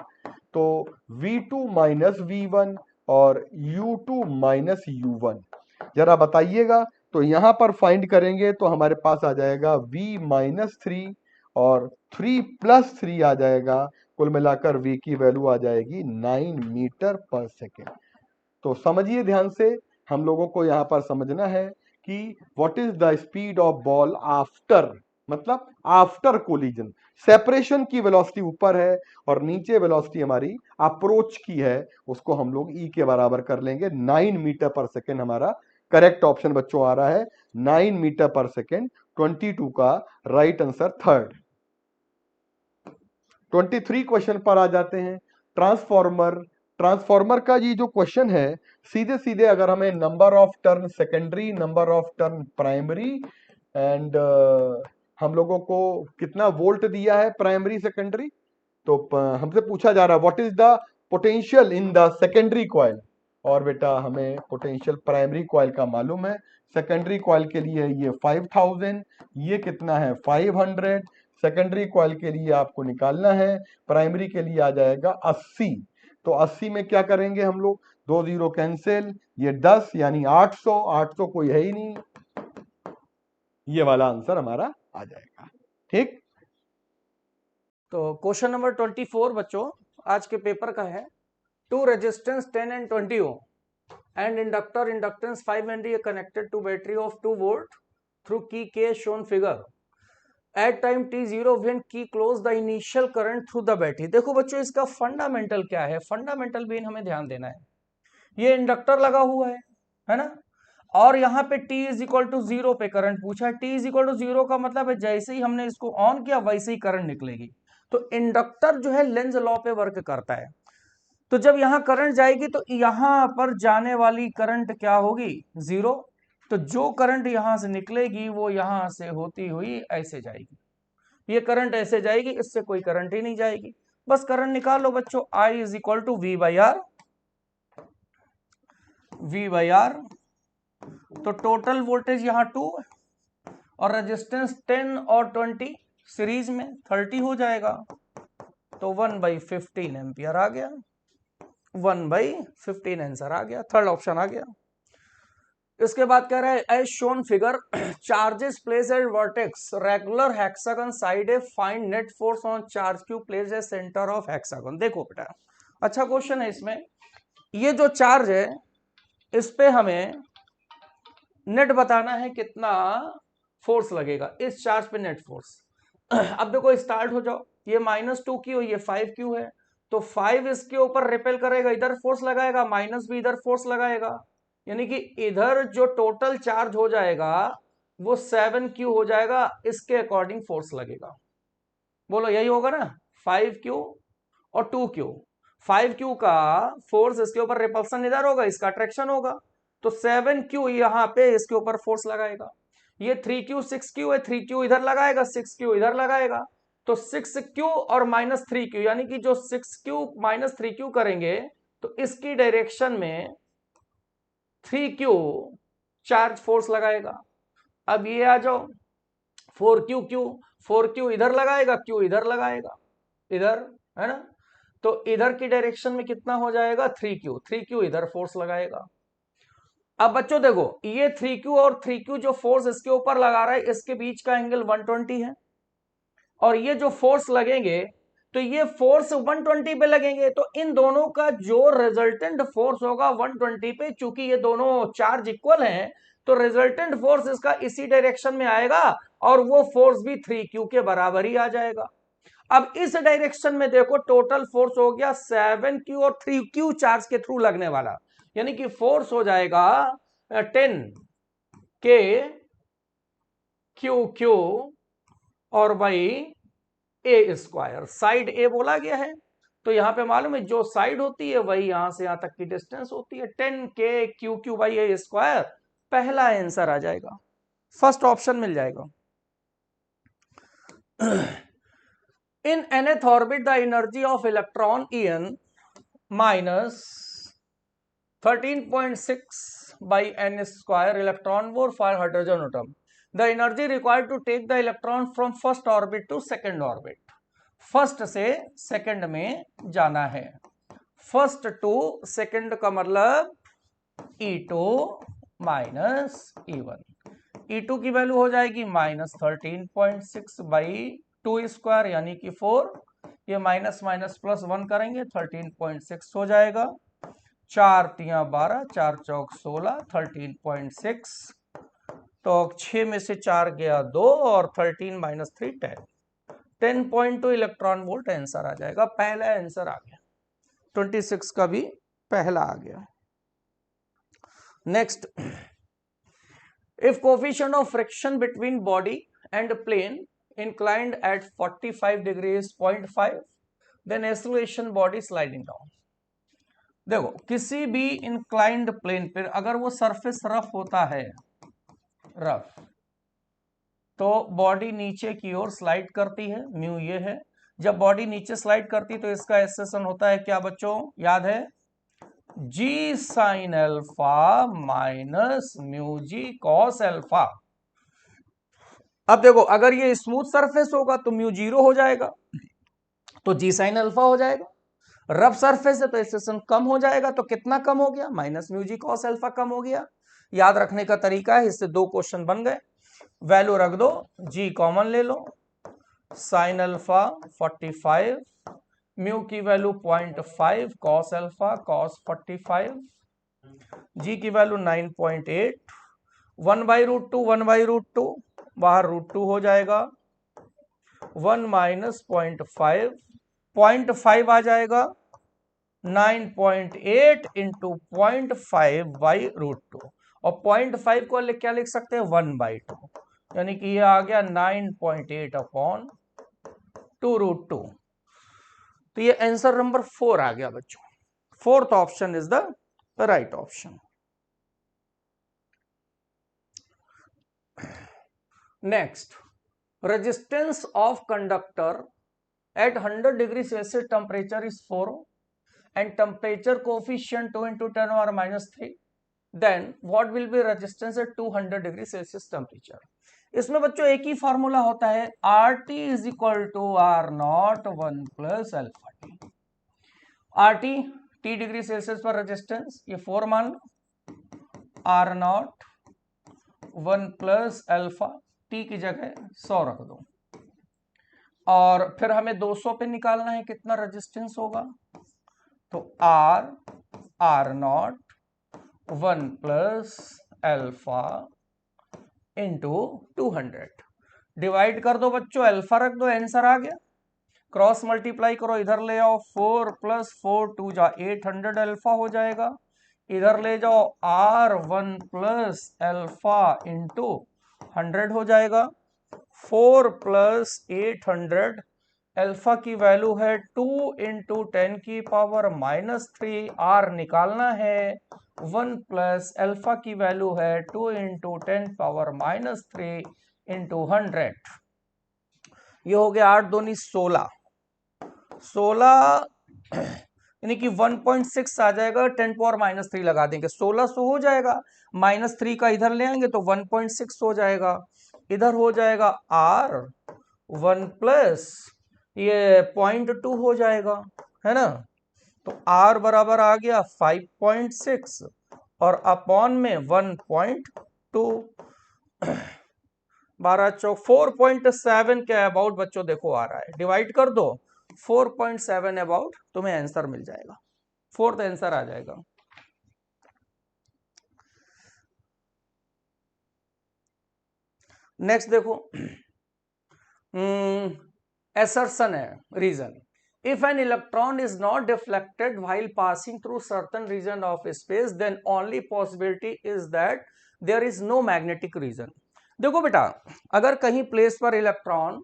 Speaker 1: तो V2 माइनस V1 और U2 माइनस U1, जरा बताइएगा। तो यहां पर फाइंड करेंगे तो हमारे पास आ जाएगा V माइनस 3 और 3 प्लस 3 आ जाएगा, कुल मिलाकर v की वैल्यू आ जाएगी 9 मीटर पर सेकेंड। तो समझिए ध्यान से, हम लोगों को यहां पर समझना है कि what is the speed of ball after, मतलब आफ्टर कोलिजन। सेपरेशन की वेलोसिटी ऊपर है और नीचे वेलोसिटी हमारी अप्रोच की है, उसको हम लोग ई के बराबर कर लेंगे। 9 मीटर पर सेकेंड हमारा करेक्ट ऑप्शन बच्चों आ रहा है, 9 मीटर पर सेकेंड। 22 का राइट आंसर थर्ड। 23 क्वेश्चन पर आ जाते हैं। ट्रांसफॉर्मर, ट्रांसफॉर्मर का ये जो क्वेश्चन है, सीधे सीधे अगर हमें number of turn secondary, number of turn primary and हम लोगों को कितना वोल्ट दिया है प्राइमरी सेकेंडरी, तो हमसे पूछा जा रहा है what is the potential in the secondary coil. और बेटा हमें पोटेंशियल प्राइमरी कॉइल का मालूम है, सेकेंडरी कॉइल के लिए ये 5000, ये कितना है 500। सेकेंडरी कॉइल के लिए आपको निकालना है, प्राइमरी के लिए आ जाएगा 80। तो 80 में क्या करेंगे हम लोग, 2 जीरो कैंसिल, ये 10 यानी 800, 800 कोई है ही नहीं, ये वाला आंसर हमारा आ जाएगा। ठीक,
Speaker 2: तो क्वेश्चन नंबर 24 बच्चों आज के पेपर का है। Two resistance 10 and 20 ohm and inductor inductance 5 Henry connected to battery of 2 volt through key K shown figure at time t0 when key close the initial current through the battery। देखो बच्चों इसका fundamental क्या है, fundamental भी हमें ध्यान देना है। ये इंडक्टर लगा हुआ है ना, और यहाँ पे t इज इक्वल टू 0 पे करंट पूछा है। t इज इक्वल टू 0 का मतलब है जैसे ही हमने इसको ऑन किया वैसे ही करंट निकलेगी। तो इंडक्टर जो है लेंज लॉ पे वर्क करता है। तो जब यहां करंट जाएगी तो यहां पर जाने वाली करंट क्या होगी, 0। तो जो करंट यहां से निकलेगी वो यहां से होती हुई ऐसे जाएगी, ये करंट ऐसे जाएगी, इससे कोई करंट ही नहीं जाएगी। बस करंट निकाल लो बच्चों, I is equal to V by R, V by R. तो टोटल वोल्टेज यहां 2 और रेजिस्टेंस 10 और 20 सीरीज में 30 हो जाएगा। तो 1/15 एम्पियर आ गया, 1/15 आंसर आ गया, थर्ड ऑप्शन आ गया। इसके बाद कह रहा है as shown figure charges place at vertex regular hexagon side A find net force on charge Q place A centre of hexagon. देखो बेटा अच्छा क्वेश्चन है इसमें, ये जो चार्ज है इस पे हमें नेट बताना है कितना फोर्स लगेगा इस चार्ज पे, नेट फोर्स। अब देखो स्टार्ट हो जाओ, ये -2Q, ये 5Q है, तो 5 इसके ऊपर रिपेल करेगा, इधर फोर्स लगाएगा, माइनस भी इधर फोर्स लगाएगा, यानी कि इधर जो टोटल चार्ज हो जाएगा वो 7Q हो जाएगा, इसके अकॉर्डिंग फोर्स लगेगा। बोलो यही होगा ना, 5Q और 2Q। 5Q का फोर्स इसके ऊपर रिपल्सन इधर होगा, इसका अट्रैक्शन होगा, तो 7Q यहां पे इसके ऊपर फोर्स लगाएगा। ये 3Q 6Q है, 3Q इधर लगाएगा, 6Q इधर लगाएगा, तो 6Q और -3Q, यानी कि जो 6Q -3Q करेंगे तो इसकी डायरेक्शन में 3Q चार्ज फोर्स लगाएगा। अब ये आ जाओ 4Q, 4Q इधर लगाएगा, Q इधर लगाएगा, इधर है ना, तो इधर की डायरेक्शन में कितना हो जाएगा 3Q, 3Q इधर फोर्स लगाएगा। अब बच्चों देखो ये 3Q और 3Q जो फोर्स इसके ऊपर लगा रहा है इसके बीच का एंगल 120 है, और ये जो फोर्स लगेंगे तो ये फोर्स 120 पे लगेंगे, तो इन दोनों का जो रिजल्टेंट फोर्स होगा 120 पे, चूंकि ये दोनों चार्ज इक्वल हैं तो रिजल्टेंट फोर्स इसका इसी डायरेक्शन में आएगा और वो फोर्स भी 3Q के बराबर ही आ जाएगा। अब इस डायरेक्शन में देखो टोटल फोर्स हो गया 7Q और 3Q चार्ज के थ्रू लगने वाला, यानी कि फोर्स हो जाएगा 10K QQ और बाई ए स्क्वायर। साइड ए बोला गया है तो यहां पे मालूम है जो साइड होती है वही यहां से यहां तक की डिस्टेंस होती है, 10K QQ by A square. पहला आंसर आ जाएगा, फर्स्ट ऑप्शन मिल जाएगा। In nth orbit the energy of electron En minus 13.6 by n square electron volt for hydrogen atom. The energy required to take the electron from first orbit to second orbit. First से second में जाना है, first to second का मतलब E2 minus E1। E2 की value हो जाएगी -13.6 by 2 square यानी कि 4, ये माइनस माइनस प्लस 1 करेंगे 13.6 हो जाएगा। 4 तिया 12, 4 चौक 16, 13.6। तो 6 में से 4 गया 2 और 13 माइनस 3 10। 10.2 इलेक्ट्रॉन वोल्ट आंसर आ जाएगा। पहला आंसर आ गया, 26 का भी पहला आ गया। Next, if coefficient of friction between body and plane inclined at 45 degrees 0.5, then acceleration body sliding down। देखो किसी भी इंक्लाइंड प्लेन पर अगर वो सरफेस रफ होता है, रफ, तो बॉडी नीचे की ओर स्लाइड करती है, म्यू ये है। जब बॉडी नीचे स्लाइड करती तो इसका एक्सेलेरेशन होता है क्या बच्चों, याद है, जी sine alpha minus mu G cos alpha. अब देखो अगर ये स्मूथ सरफेस होगा तो म्यू 0 हो जाएगा, तो जी साइन अल्फा हो जाएगा। रफ सरफेस है तो एक्सेलेरेशन कम हो जाएगा, तो कितना कम हो गया, minus mu G cos alpha कम हो गया। याद रखने का तरीका है, इससे 2 क्वेश्चन बन गए। वैल्यू रख दो, जी कॉमन ले लो, साइन अल्फा 45, म्यू की वैल्यू 0.5, कॉस अल्फा कॉस 45, जी की वैल्यू 9.8, 1/√2 1/√2, बाहर √2 हो जाएगा, 1 माइनस 0.5, 0.5 आ जाएगा, 9.8 इंटू 0.5/√2, और 0.5 को क्या लिख सकते हैं, 1/2, यानी कि ये आ गया 9.8 अपॉन 2√2। तो ये आंसर नंबर 4 आ गया बच्चों। 4th option is the right option. Next, resistance of conductor at 100 degree Celsius temperature is 4 and temperature coefficient 2 into 10 or minus 3, then what will be resistance at 200 degree Celsius temperature। इसमें बच्चों एक ही formula होता है, RT is equal to R0 1 plus alpha T. RT T degree Celsius पर resistance, ये 4 मान लो, R0 1 plus alpha, T की जगह 100 रख दो, और फिर हमें 200 पे निकालना है कितना रेजिस्टेंस होगा, तो R0 1 plus alpha into 200, divide कर दो बच्चों, अल्फा रख दो, आंसर आ गया। क्रॉस मल्टीप्लाई करो, इधर ले आओ, 4 प्लस 4 2 जा 800 अल्फा हो जाएगा, इधर ले जाओ R1 प्लस अल्फा इंटू 100 हो जाएगा, 4 प्लस 800, अल्फा की वैल्यू है 2 इंटू 10 की पावर माइनस 3, आर निकालना है, 1 प्लस अल्फा की वैल्यू है 2 इंटू 10 पावर माइनस 3 इंटू 100, ये हो गया 8 दूनी 16, 16 यानी कि 1.6 आ जाएगा, 10 पावर माइनस 3 लगा देंगे, 1600 हो जाएगा, माइनस 3 का इधर ले आएंगे तो 1.6 हो जाएगा, इधर हो जाएगा R1 प्लस ये 0.2 हो जाएगा, है ना, तो R बराबर आ गया 5.6 और अपॉन में 1.2, 12 चौक 4.7 के अबाउट बच्चों देखो आ रहा है, डिवाइड कर दो 4.7 अबाउट, तुम्हें आंसर मिल जाएगा, 4th आंसर आ जाएगा। नेक्स्ट देखो, assertion है, reason, if an electron is not deflected while passing through certain region of space then only possibility is that there is no magnetic region। देखो बेटा, अगर कहीं प्लेस पर इलेक्ट्रॉन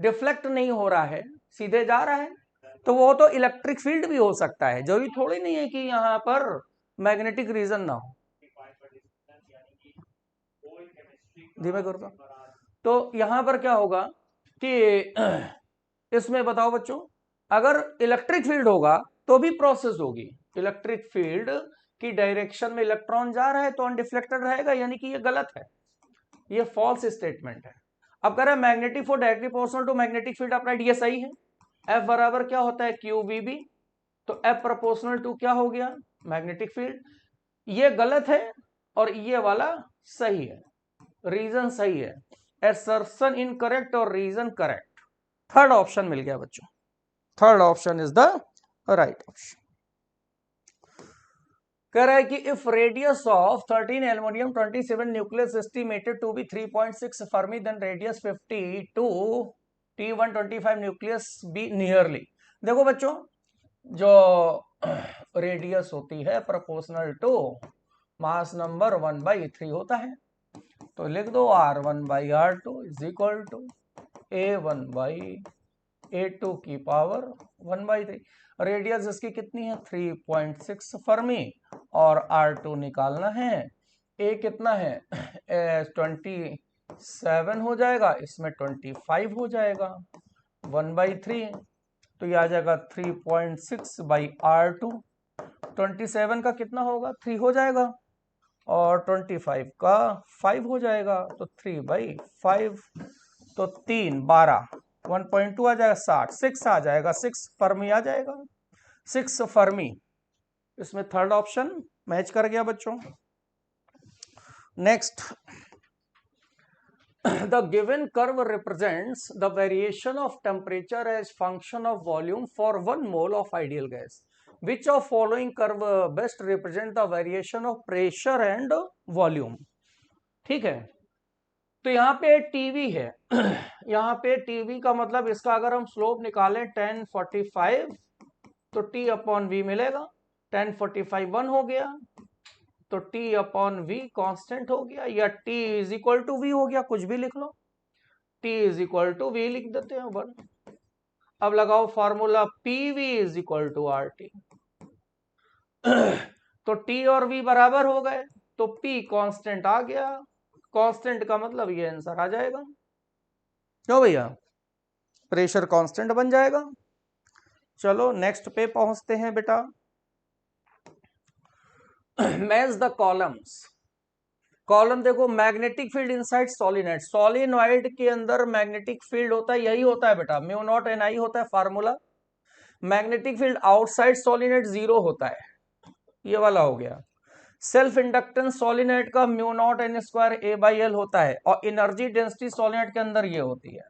Speaker 2: डिफ्लेक्ट नहीं हो रहा है, सीधे जा रहा है, तो वो तो इलेक्ट्रिक फील्ड भी हो सकता है, जरूरी थोड़ी नहीं है कि यहां पर मैग्नेटिक रीजन ना हो। धीमे कर दो। तो यहां पर क्या होगा कि इसमें बताओ बच्चों, अगर इलेक्ट्रिक फील्ड होगा तो भी प्रोसेस होगी, इलेक्ट्रिक फील्ड की डायरेक्शन में इलेक्ट्रॉन जा रहा है तो अनडिफ्लेक्टेड रहेगा, यानी कि ये गलत है, ये फॉल्स स्टेटमेंट है। अब कह रहे हैं magnetic force directly proportional to magnetic field applied, ये सही है। F बराबर क्या होता है, QVB, तो F प्रोपोर्शनल टू क्या हो गया, मैग्नेटिक फील्ड, ये गलत है और ये वाला सही है, रीजन सही है, एसर्शन इनकरेक्ट और रीजन करेक्ट, 3rd ऑप्शन मिल गया बच्चों। Third option is the right option. कह रहा है कि if radius of 13 aluminium 27 nucleus estimated to be 3.6 fermi then radius 52 T125 nucleus be nearly. देखो बच्चों, जो रेडियस होती है प्रोपोर्शनल टू मास नंबर 1/3 होता है, तो लिख दो R1/R2 is equal to A1/A2 की पावर 1/3। रेडियस इसकी कितनी है 3.6 फर्मी, और R2 निकालना है। A कितना है 27 हो जाएगा, इसमें 25 हो जाएगा 1/3, तो ये आ जाएगा 3.6/R2। 27 का कितना होगा 3 हो जाएगा, और 25 का 5 हो जाएगा, तो 3/5, तो 12 1.2 आ जाएगा 60, 6 आ जाएगा, 6 फर्मी आ जाएगा, 6 फर्मी। इसमें थर्ड ऑप्शन मैच कर गया बच्चों। Next, the given curve represents the variation of temperature as function of volume for 1 mole of ideal gas. Which of following curve best represent the variation of pressure and volume? ठीक है, तो यहाँ पे TV है यहाँ पे TV का मतलब इसका अगर हम स्लोप निकालें 1045, तो टी अपॉन वी मिलेगा। 1045 1 हो गया, तो टी अपॉन वी कांस्टेंट हो गया, या T is equal to V हो गया, कुछ भी लिख लो, T is equal to V लिख देते हैं 1। अब लगाओ formula P V is equal to R T, तो टी और वी बराबर हो गए, तो पी कांस्टेंट आ गया, कांस्टेंट का मतलब ये आंसर आ जाएगा। क्यों भैया, प्रेशर कांस्टेंट बन जाएगा। चलो नेक्स्ट पे पहुंचते हैं बेटा। Match the columns. कॉलम देखो, magnetic field inside solenoid, solenoid के अंदर मैग्नेटिक फील्ड होता है, यही होता है बेटा, म्यू नॉट एन आई होता है formula. Magnetic field outside solenoid 0 होता है, ये वाला हो गया। सेल्फ इंडक्टेंस सोलिनॉइड का mu not an square A/L होता है, और एनर्जी डेंसिटी सोलिनॉइड के अंदर ये होती है।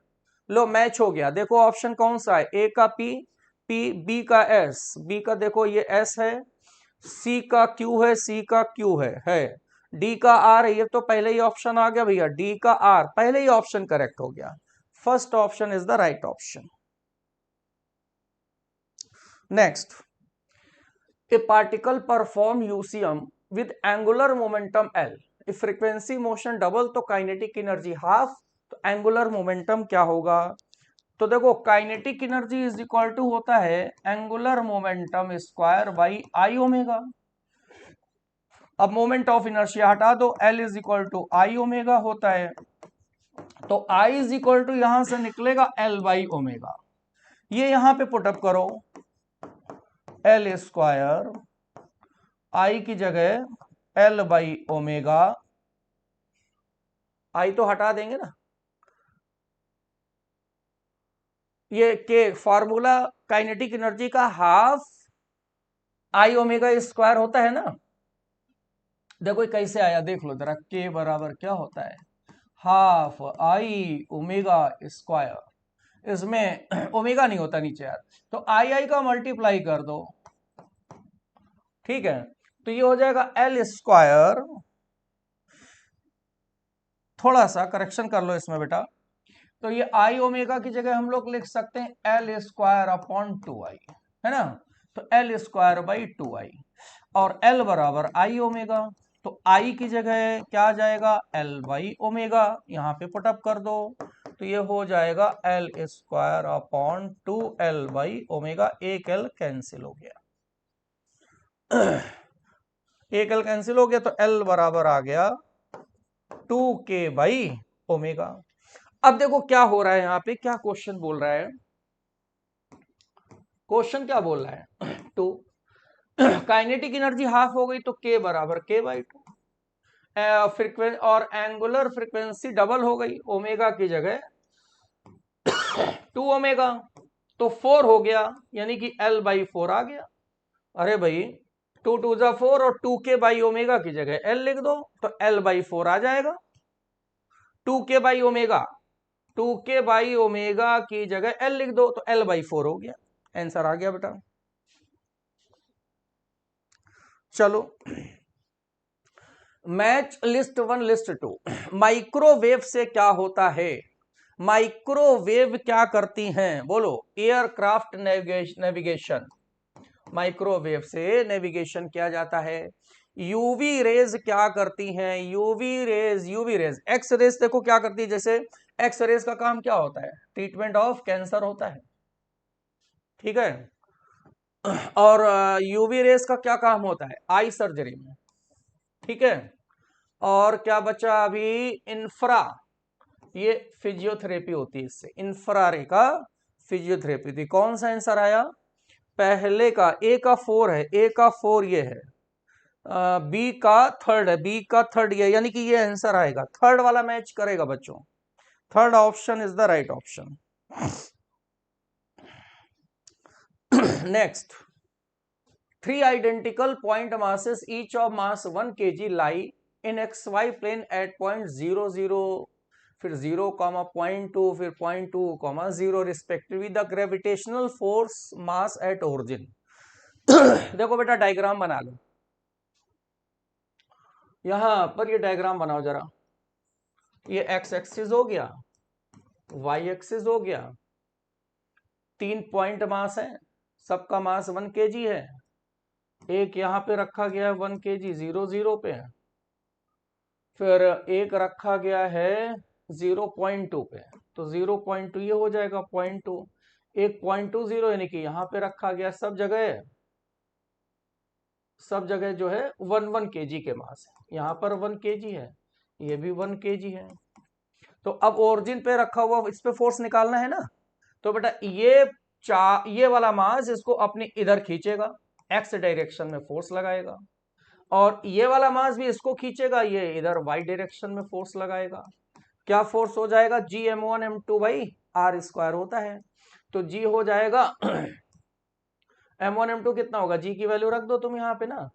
Speaker 2: लो मैच हो गया। देखो ऑप्शन कौन सा है, ए का P, बी का S, बी का देखो ये S है, सी का Q है, सी का Q है, डी का R है, ये तो पहले ही ऑप्शन आ गया भैया, डी का R पहले ही ऑप्शन करेक्ट हो गया। First option is the right option. Next, a particle perform UCM with angular momentum L, if frequency motion double तो काइनेटिक एनर्जी हाफ, तो एंगुलर मोमेंटम क्या होगा। तो देखो kinetic energy is equal to होता है angular momentum square by I omega. अब moment of inertia हटा दो, L is equal to I omega होता है, तो I इज इक्वल टू यहां से निकलेगा L बाई ओमेगा, ये यहां पे पुटअप करो, L स्क्वायर आई की जगह L बाई ओमेगा, आई तो हटा देंगे ना, ये के फॉर्मूला काइनेटिक एनर्जी का हाफ आई ओमेगा स्क्वायर होता है ना। देखो कैसे आया, देख लो जरा, के बराबर क्या होता है हाफ आई ओमेगा स्क्वायर, इसमें ओमेगा नहीं होता नीचे यार, तो आई का मल्टीप्लाई कर दो, ठीक है, तो ये हो जाएगा L स्क्वायर, थोड़ा सा करेक्शन कर लो इसमें बेटा, तो ये आई ओमेगा की जगह हम लोग लिख सकते हैं L स्क्वायर अपॉन 2i, है ना, तो L स्क्वायर बाई 2i, और L बराबर आई ओमेगा, तो आई की जगह क्या आ जाएगा L बाई ओमेगा, यहाँ पे पुटअप कर दो, तो ये हो जाएगा L square upon 2L by omega, एक L कैंसिल हो गया, एक L कैंसिल हो गया, तो L बराबर आ गया 2K बाई ओमेगा। अब देखो क्या हो रहा है यहाँ पे, क्या क्वेश्चन बोल रहा है, क्वेश्चन क्या बोल रहा है, टू काइनेटिक एनर्जी हाफ हो गई, तो K बराबर K बाई 2, फ्रीक्वेंसी और एंगुलर फ्रीक्वेंसी डबल हो गई, ओमेगा की जगह 2 ओमेगा, तो 4 हो गया, यानी कि L बाई 4 आ गया। अरे भाई 2 2 जा 4, और 2K बाई ओमेगा की जगह L लिख दो, तो L बाई 4 आ जाएगा, 2K by omega, 2K by omega की जगह L लिख दो, तो L बाई 4 हो गया। आंसर आ गया बेटा। चलो मैच लिस्ट 1 लिस्ट 2। माइक्रोवेव से क्या होता है? माइक्रोवेव क्या करती हैं? बोलो। Aircraft navigation. माइक्रोवेव से नेविगेशन किया जाता है। यूवी रेज क्या करती हैं? यूवी रेज एक्स रेज देखो क्या करती है। जैसे एक्स रेज का काम क्या होता है? ट्रीटमेंट ऑफ कैंसर होता है, ठीक है। और यूवी रेज का क्या काम होता है? आई सर्जरी में, ठीक है। और क्या बचा अभी? इंफ्रा, ये फिजियोथेरेपी होती है इससे। इंफ्रारे का फिजियोथेरेपी थी। कौन सा आंसर आया? पहले का ए का 4 है, ए का 4 ये है, बी का 3rd है, बी का 3rd ये, यानी कि ये आंसर आएगा। 3rd वाला मैच करेगा बच्चों। 3rd option is the right option. Next, 3 identical point masses each of mass 1 kg lie in xy plane at point 0 0 फिर 0 0.2 फिर 0.2 0 respectively the gravitational force mass at origin. देखो बेटा डायग्राम बना लो। यहां पर ये डायग्राम बनाओ जरा। ये एक्स एक्सिस हो गया, वाई एक्सिस हो गया, 3 पॉइंट मास है, सबका मास 1 kg है। एक यहां पे रखा गया है 1 kg 0 0 पे, फिर एक रखा गया है 0.2 पे, तो 0.2 ये हो जाएगा 0.2। एक 0.20 यानी कि यहां पे रखा गया। सब जगह जो है 1 kg के मास है। यहां पर 1 kg है, ये भी 1 kg है। तो अब ओरिजिन पे रखा हुआ इस पे फोर्स निकालना है ना। तो बेटा ये वाला मास इसको अपनी इधर खींचेगा, एक्स डायरेक्शन में फोर्स लगाएगा, और ये वाला मास भी इसको खींचेगा, ये इधर वाई डायरेक्शन में फोर्स लगाएगा। क्या फोर्स हो जाएगा? GM1M2 भाई R² होता है। तो G हो जाएगा M1M2 कितना होगा? G की वैल्यू रख दो तुम यहां पे ना,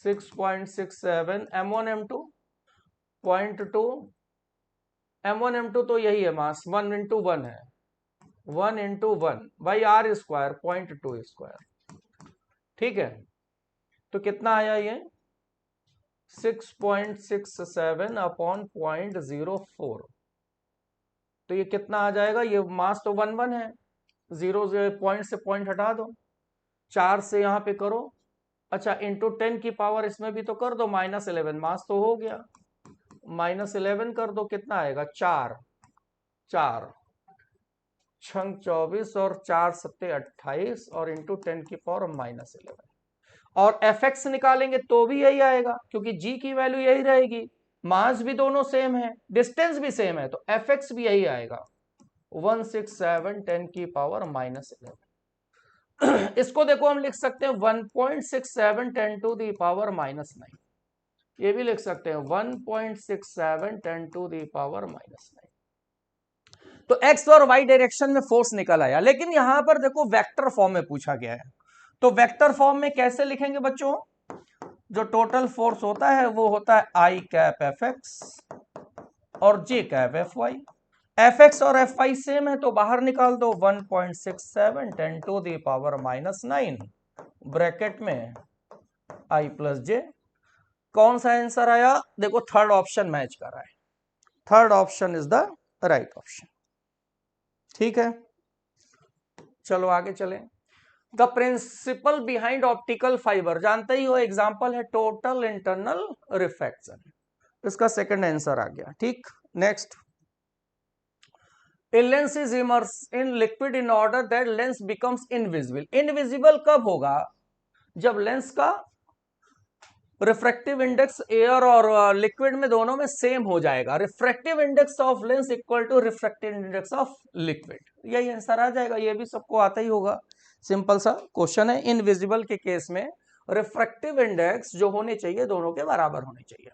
Speaker 2: 6.67। M1M2 0.2, M1M2 तो यही है मास, 1 × 1 है, 1 × 1 बाई R² 0.2², ठीक है। तो कितना आया ये? 6.67 अपॉन 0.04। तो ये कितना आ जाएगा? ये मास तो 1 1 है, 0 पॉइंट से पॉइंट हटा दो, 4 से यहां पे करो, अच्छा इंटू 10 की पावर इसमें भी तो कर दो, -11 मास तो हो गया, -11 कर दो, कितना आएगा? 4 4 छंग 24 और 4 सत्ते 28 और इंटू 10 की पावर -11। और Fx निकालेंगे तो भी यही आएगा, क्योंकि G की वैल्यू यही रहेगी, मास भी दोनों सेम है, डिस्टेंस भी सेम है, तो Fx भी यही आएगा, 167 10 की पावर -11। इसको देखो हम लिख सकते हैं 1.67 10 टू दी पावर -9। ये भी लिख सकते हैं 1.67 10 टू दी पावर -9। तो एक्स और वाई डायरेक्शन में फोर्स निकल आया, लेकिन यहां पर देखो वेक्टर फॉर्म में पूछा गया है। तो वेक्टर फॉर्म में कैसे लिखेंगे बच्चों? जो टोटल फोर्स होता है वो होता है I कैप Fx और J कैप Fy। Fx और Fy सेम है तो बाहर निकाल दो, 1.67 10 टू दी पावर -9 ब्रैकेट में I + J। कौन सा आंसर आया? देखो 3rd ऑप्शन मैच कर रहा है, 3rd option is the right option, ठीक है। चलो आगे चलें। The principle behind optical fibre, जानते ही हो, एग्जांपल है टोटल इंटरनल रिफ्रैक्शन। इसका सेकंड आंसर आ गया, ठीक। Next, a lens is immerse in liquid in order that lens becomes invisible. Invisible कब होगा? जब लेंस का रिफ्रैक्टिव इंडेक्स एयर और लिक्विड में दोनों में सेम हो जाएगा। Refractive index of lens equal to refractive index of liquid, यही आंसर आ जाएगा। ये भी सबको आता ही होगा, सिंपल सा क्वेश्चन है। इनविजिबल के केस में रिफ्रैक्टिव इंडेक्स जो होने चाहिए दोनों के बराबर होने चाहिए।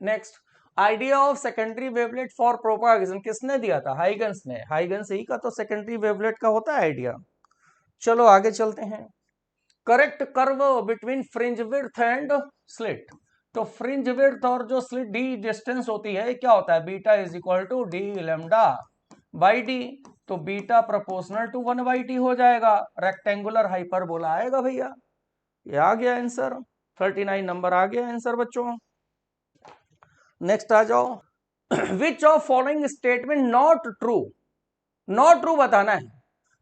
Speaker 2: Next, idea of secondary wavelet for propagation किसने दिया था? हाइगन्स ने। हाइगन्स ही का तो सेकेंडरी वेवलेट का होता है आइडिया। चलो आगे चलते हैं। Correct curve between fringe width and slit. तो फ्रिंज विड्थ और जो स्लिट डी डिस्टेंस होती है क्या होता है? Beta is equal to D lambda by T, तो beta proportional to 1 by T हो जाएगा, रेक्टेंगुलर हाइपरबोला आएगा भैया। ये आ गया आंसर, 39 नंबर आ गया आंसर बच्चों। नेक्स्ट आ जाओ, which of following statement not true, not true बताना है।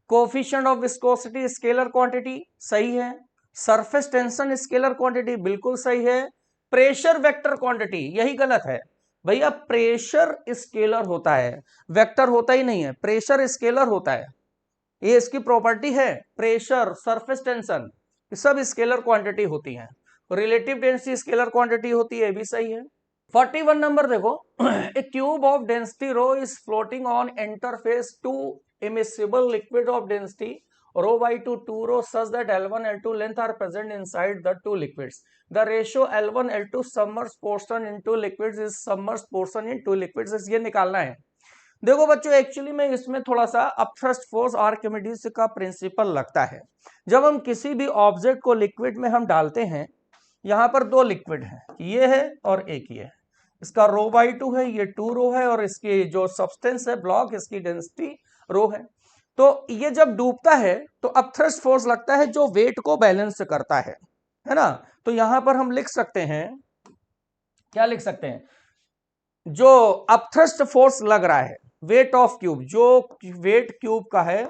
Speaker 2: Coefficient of viscosity scalar quantity सही है, सरफेस टेंशन स्केलर क्वांटिटी बिल्कुल सही है, प्रेशर वेक्टर क्वांटिटी यही गलत है भैया। प्रेशर स्केलर होता है, वेक्टर होता ही नहीं है, प्रेशर स्केलर होता है, ये इसकी प्रॉपर्टी है। प्रेशर, सरफेस टेंशन सब स्केलर क्वांटिटी होती हैं, रिलेटिव डेंसिटी स्केलर क्वांटिटी होती है, भी सही है। 41 नंबर देखो, a cube of density rho is floating on interface two immiscible liquid of density rho by 2 rho such that L1 L2 length are present inside the two liquids. The ratio L1 L2 submerged portion into liquids is submerged portion in two liquids, ये निकालना है। देखो बच्चों, actually में इसमें थोड़ा सा upthrust force Archimedes का प्रिंसिपल लगता है। जब हम किसी भी ऑब्जेक्ट को लिक्विड में हम डालते हैं, यहाँ पर दो लिक्विड है, ये है और एक ये है, इसका रो बाई 2 है, ये 2 रो है, और इसकी जो सब्सटेंस है ब्लॉक, इसकी डेंसिटी रो है। तो ये जब डूबता है तो अपथ्रस्ट फोर्स लगता है जो वेट को बैलेंस करता है ना। तो यहां पर हम लिख सकते हैं, क्या लिख सकते हैं, जो अपथ्रस्ट फोर्स लग रहा है, वेट ऑफ क्यूब, जो वेट क्यूब का है,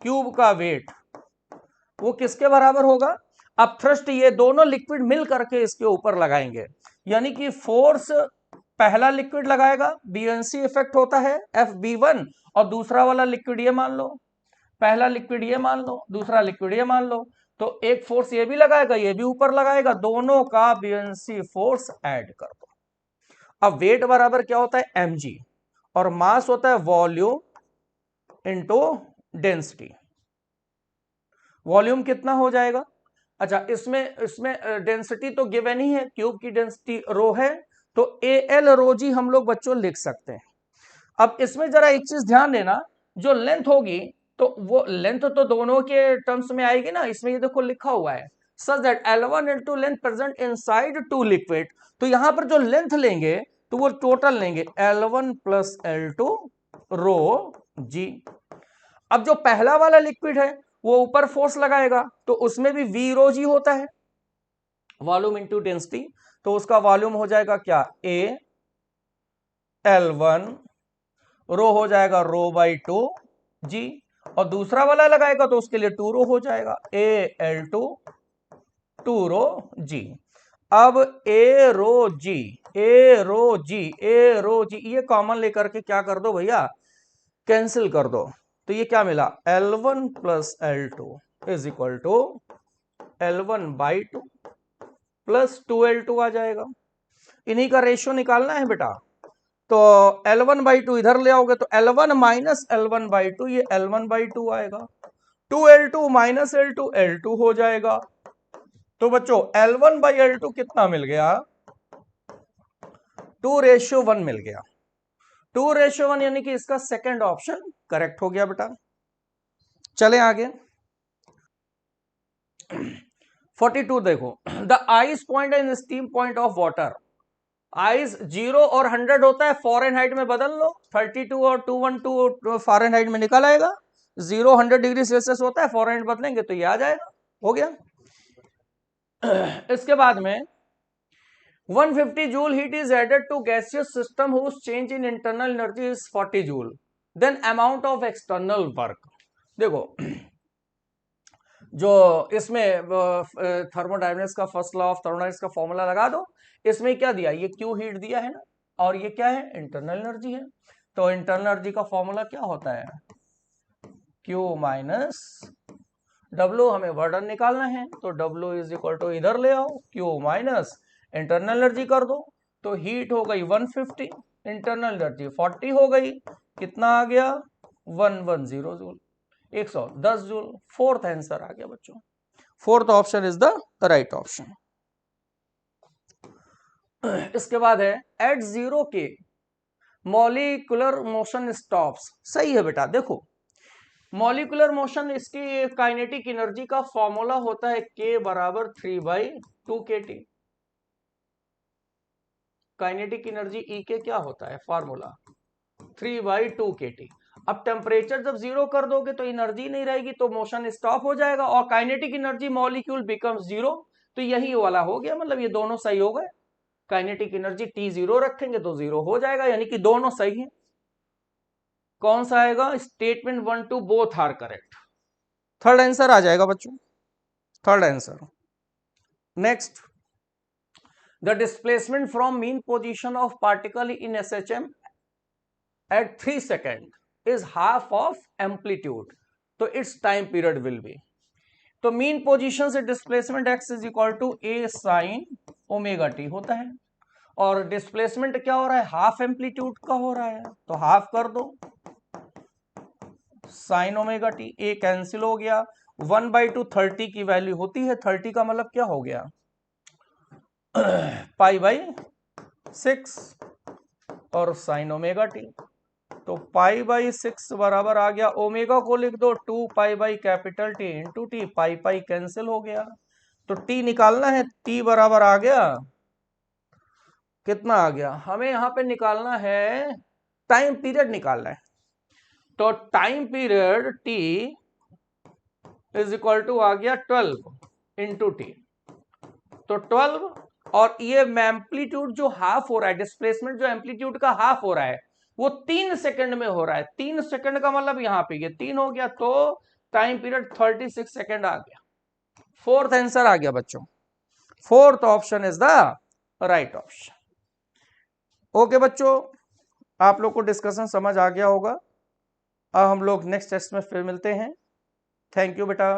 Speaker 2: क्यूब का वेट वो किसके बराबर होगा, अपथ्रस्ट ये दोनों लिक्विड मिल करके इसके ऊपर लगाएंगे, यानी कि फोर्स पहला लिक्विड लगाएगा, बीएनसी इफेक्ट होता है FB1, और दूसरा वाला लिक्विड ये मान लो, पहला लिक्विड ये मान लो, दूसरा लिक्विड ये मान लो, तो एक फोर्स ये भी लगाएगा, ये भी ऊपर लगाएगा, दोनों का बीएनसी फोर्स ऐड कर दो। अब वेट बराबर क्या होता है mg, और मास होता है वॉल्यूम इंटू डेंसिटी। वॉल्यूम कितना हो जाएगा, अच्छा इसमें डेंसिटी तो गिवन ही है, क्यूब की डेंसिटी रो है, तो AL रो जी हम लोग बच्चों लिख सकते हैं। अब इसमें जरा एक चीज ध्यान देना, जो लेंथ होगी तो वो लेंथ तो दोनों के टर्म्स में आएगी ना, इसमें ये देखो लिखा हुआ है such that L1 L2 length present inside to liquid, तो यहां पर जो लेंथ लेंगे तो वो टोटल लेंगे L1 प्लस L2 रो जी। अब जो पहला वाला लिक्विड है वो ऊपर फोर्स लगाएगा, तो उसमें भी V रो जी होता है, वॉल्यूम इंटू डेंसिटी, तो उसका वॉल्यूम हो जाएगा क्या A L1, रो हो जाएगा रो बाई 2 जी, और दूसरा वाला लगाएगा तो उसके लिए 2 रो हो जाएगा AL2 2 रो जी। अब ए रो जी, ए रो जी, ए रो जी, ये कॉमन लेकर के क्या कर दो भैया, कैंसिल कर दो, तो ये क्या मिला L1 plus L2 is equal to L1 by 2 plus 2L2 आ जाएगा। इन्हीं का रेशियो निकालना है बेटा, तो L1 बाई 2 इधर ले आओगे तो L1 माइनस L1 बाई 2, ये L1 बाई 2 आएगा, 2L2 माइनस L2 L2 हो जाएगा। तो बच्चों L1 बाई L2 कितना मिल गया, 2:1 मिल गया, 2:1, यानी कि इसका सेकंड ऑप्शन करेक्ट हो गया बेटा। चले आगे, 42 देखो, the ice point and steam point of water, ice 0 और 100 होता है, फॉरेनहाइट में बदल लो, 32 और 212 फॉरेनहाइट में निकल आएगा, 0 100 डिग्री सेल्सियस होता है, फॉरेनहाइट बदलेंगे तो ये आ जाएगा, हो गया। इसके बाद में 150 joule heat is added to gaseous system whose change in internal energy is 40 joule, then amount of external work. देखो जो इसमें थर्मोडायनेमिक्स का फर्स्ट लॉ ऑफ थर्मोडायनेमिक्स का फॉर्मूला लगा दो, इसमें क्या दिया, ये क्यू हीट दिया है ना, और ये क्या है इंटरनल एनर्जी है, तो इंटरनल एनर्जी का फॉर्मूला क्या होता है, क्यू माइनस डब्ल्यू, हमें वर्डन निकालना है, तो डब्ल्यू इज इक्वल टू इधर ले आओ, क्यू माइनस इंटरनल एनर्जी कर दो, तो हीट हो गई 150, इंटरनल एनर्जी 40 हो गई, कितना आ गया 110 जूल, 110 जूल। फोर्थ आंसर आ गया बच्चों, fourth option is the right option. इसके बाद है एट 0 के मॉलिक्यूलर मोशन स्टॉप्स, सही है बेटा। देखो मॉलिक्यूलर मोशन, इसकी काइनेटिक एनर्जी का फॉर्मूला होता है K बराबर 3/2 kT। काइनेटिक एनर्जी E के क्या होता है फॉर्मूला, 3/2 kT। अब टेम्परेचर जब 0 कर दोगे तो एनर्जी नहीं रहेगी, तो मोशन स्टॉप हो जाएगा और काइनेटिक एनर्जी मॉलिक्यूल बिकम्स 0। तो यही वाला हो गया, मतलब ये दोनों सही हो गए। काइनेटिक एनर्जी T0 रखेंगे तो 0 हो जाएगा, यानी कि दोनों सही है। कौन सा आएगा? Statement 1 2 both are correct. Third answer आ जाएगा बच्चों, third answer. Next, the displacement from mean position of particle in SHM at 3 second is half of amplitude, तो it's time period will be. तो मीन पोजीशन से displacement x is equal to a sine omega T होता है, और displacement क्या हो रहा है? हाफ एम्पलीट्यूड का हो रहा है, तो हाफ कर दो साइन ओमेगा टी, ए कैंसिल हो गया। 1/2 30 की वैल्यू होती है, 30 का मतलब क्या हो गया? π/6 और साइन ओमेगा टी, तो π/6 बराबर आ गया, ओमेगा को लिख दो 2π/T into T, pi cancel हो गया, तो टी निकालना है, टी बराबर आ गया कितना आ गया? हमें यहां पे निकालना है टाइम पीरियड निकालना है, तो time period T is equal to आ गया 12 इंटू टी, तो 12, और ये एम्पलीट्यूड जो हाफ हो रहा है, डिस्प्लेसमेंट जो एम्पलीट्यूड का हाफ हो रहा है वो 3 सेकंड में हो रहा है। 3 सेकंड का मतलब यहां पे ये 3 हो गया, तो टाइम पीरियड 36 सेकंड आ गया। फोर्थ आंसर आ गया बच्चों, fourth option is the right option. Okay बच्चों, आप लोग को डिस्कशन समझ आ गया होगा। अब हम लोग नेक्स्ट टेस्ट में फिर मिलते हैं। थैंक यू बेटा।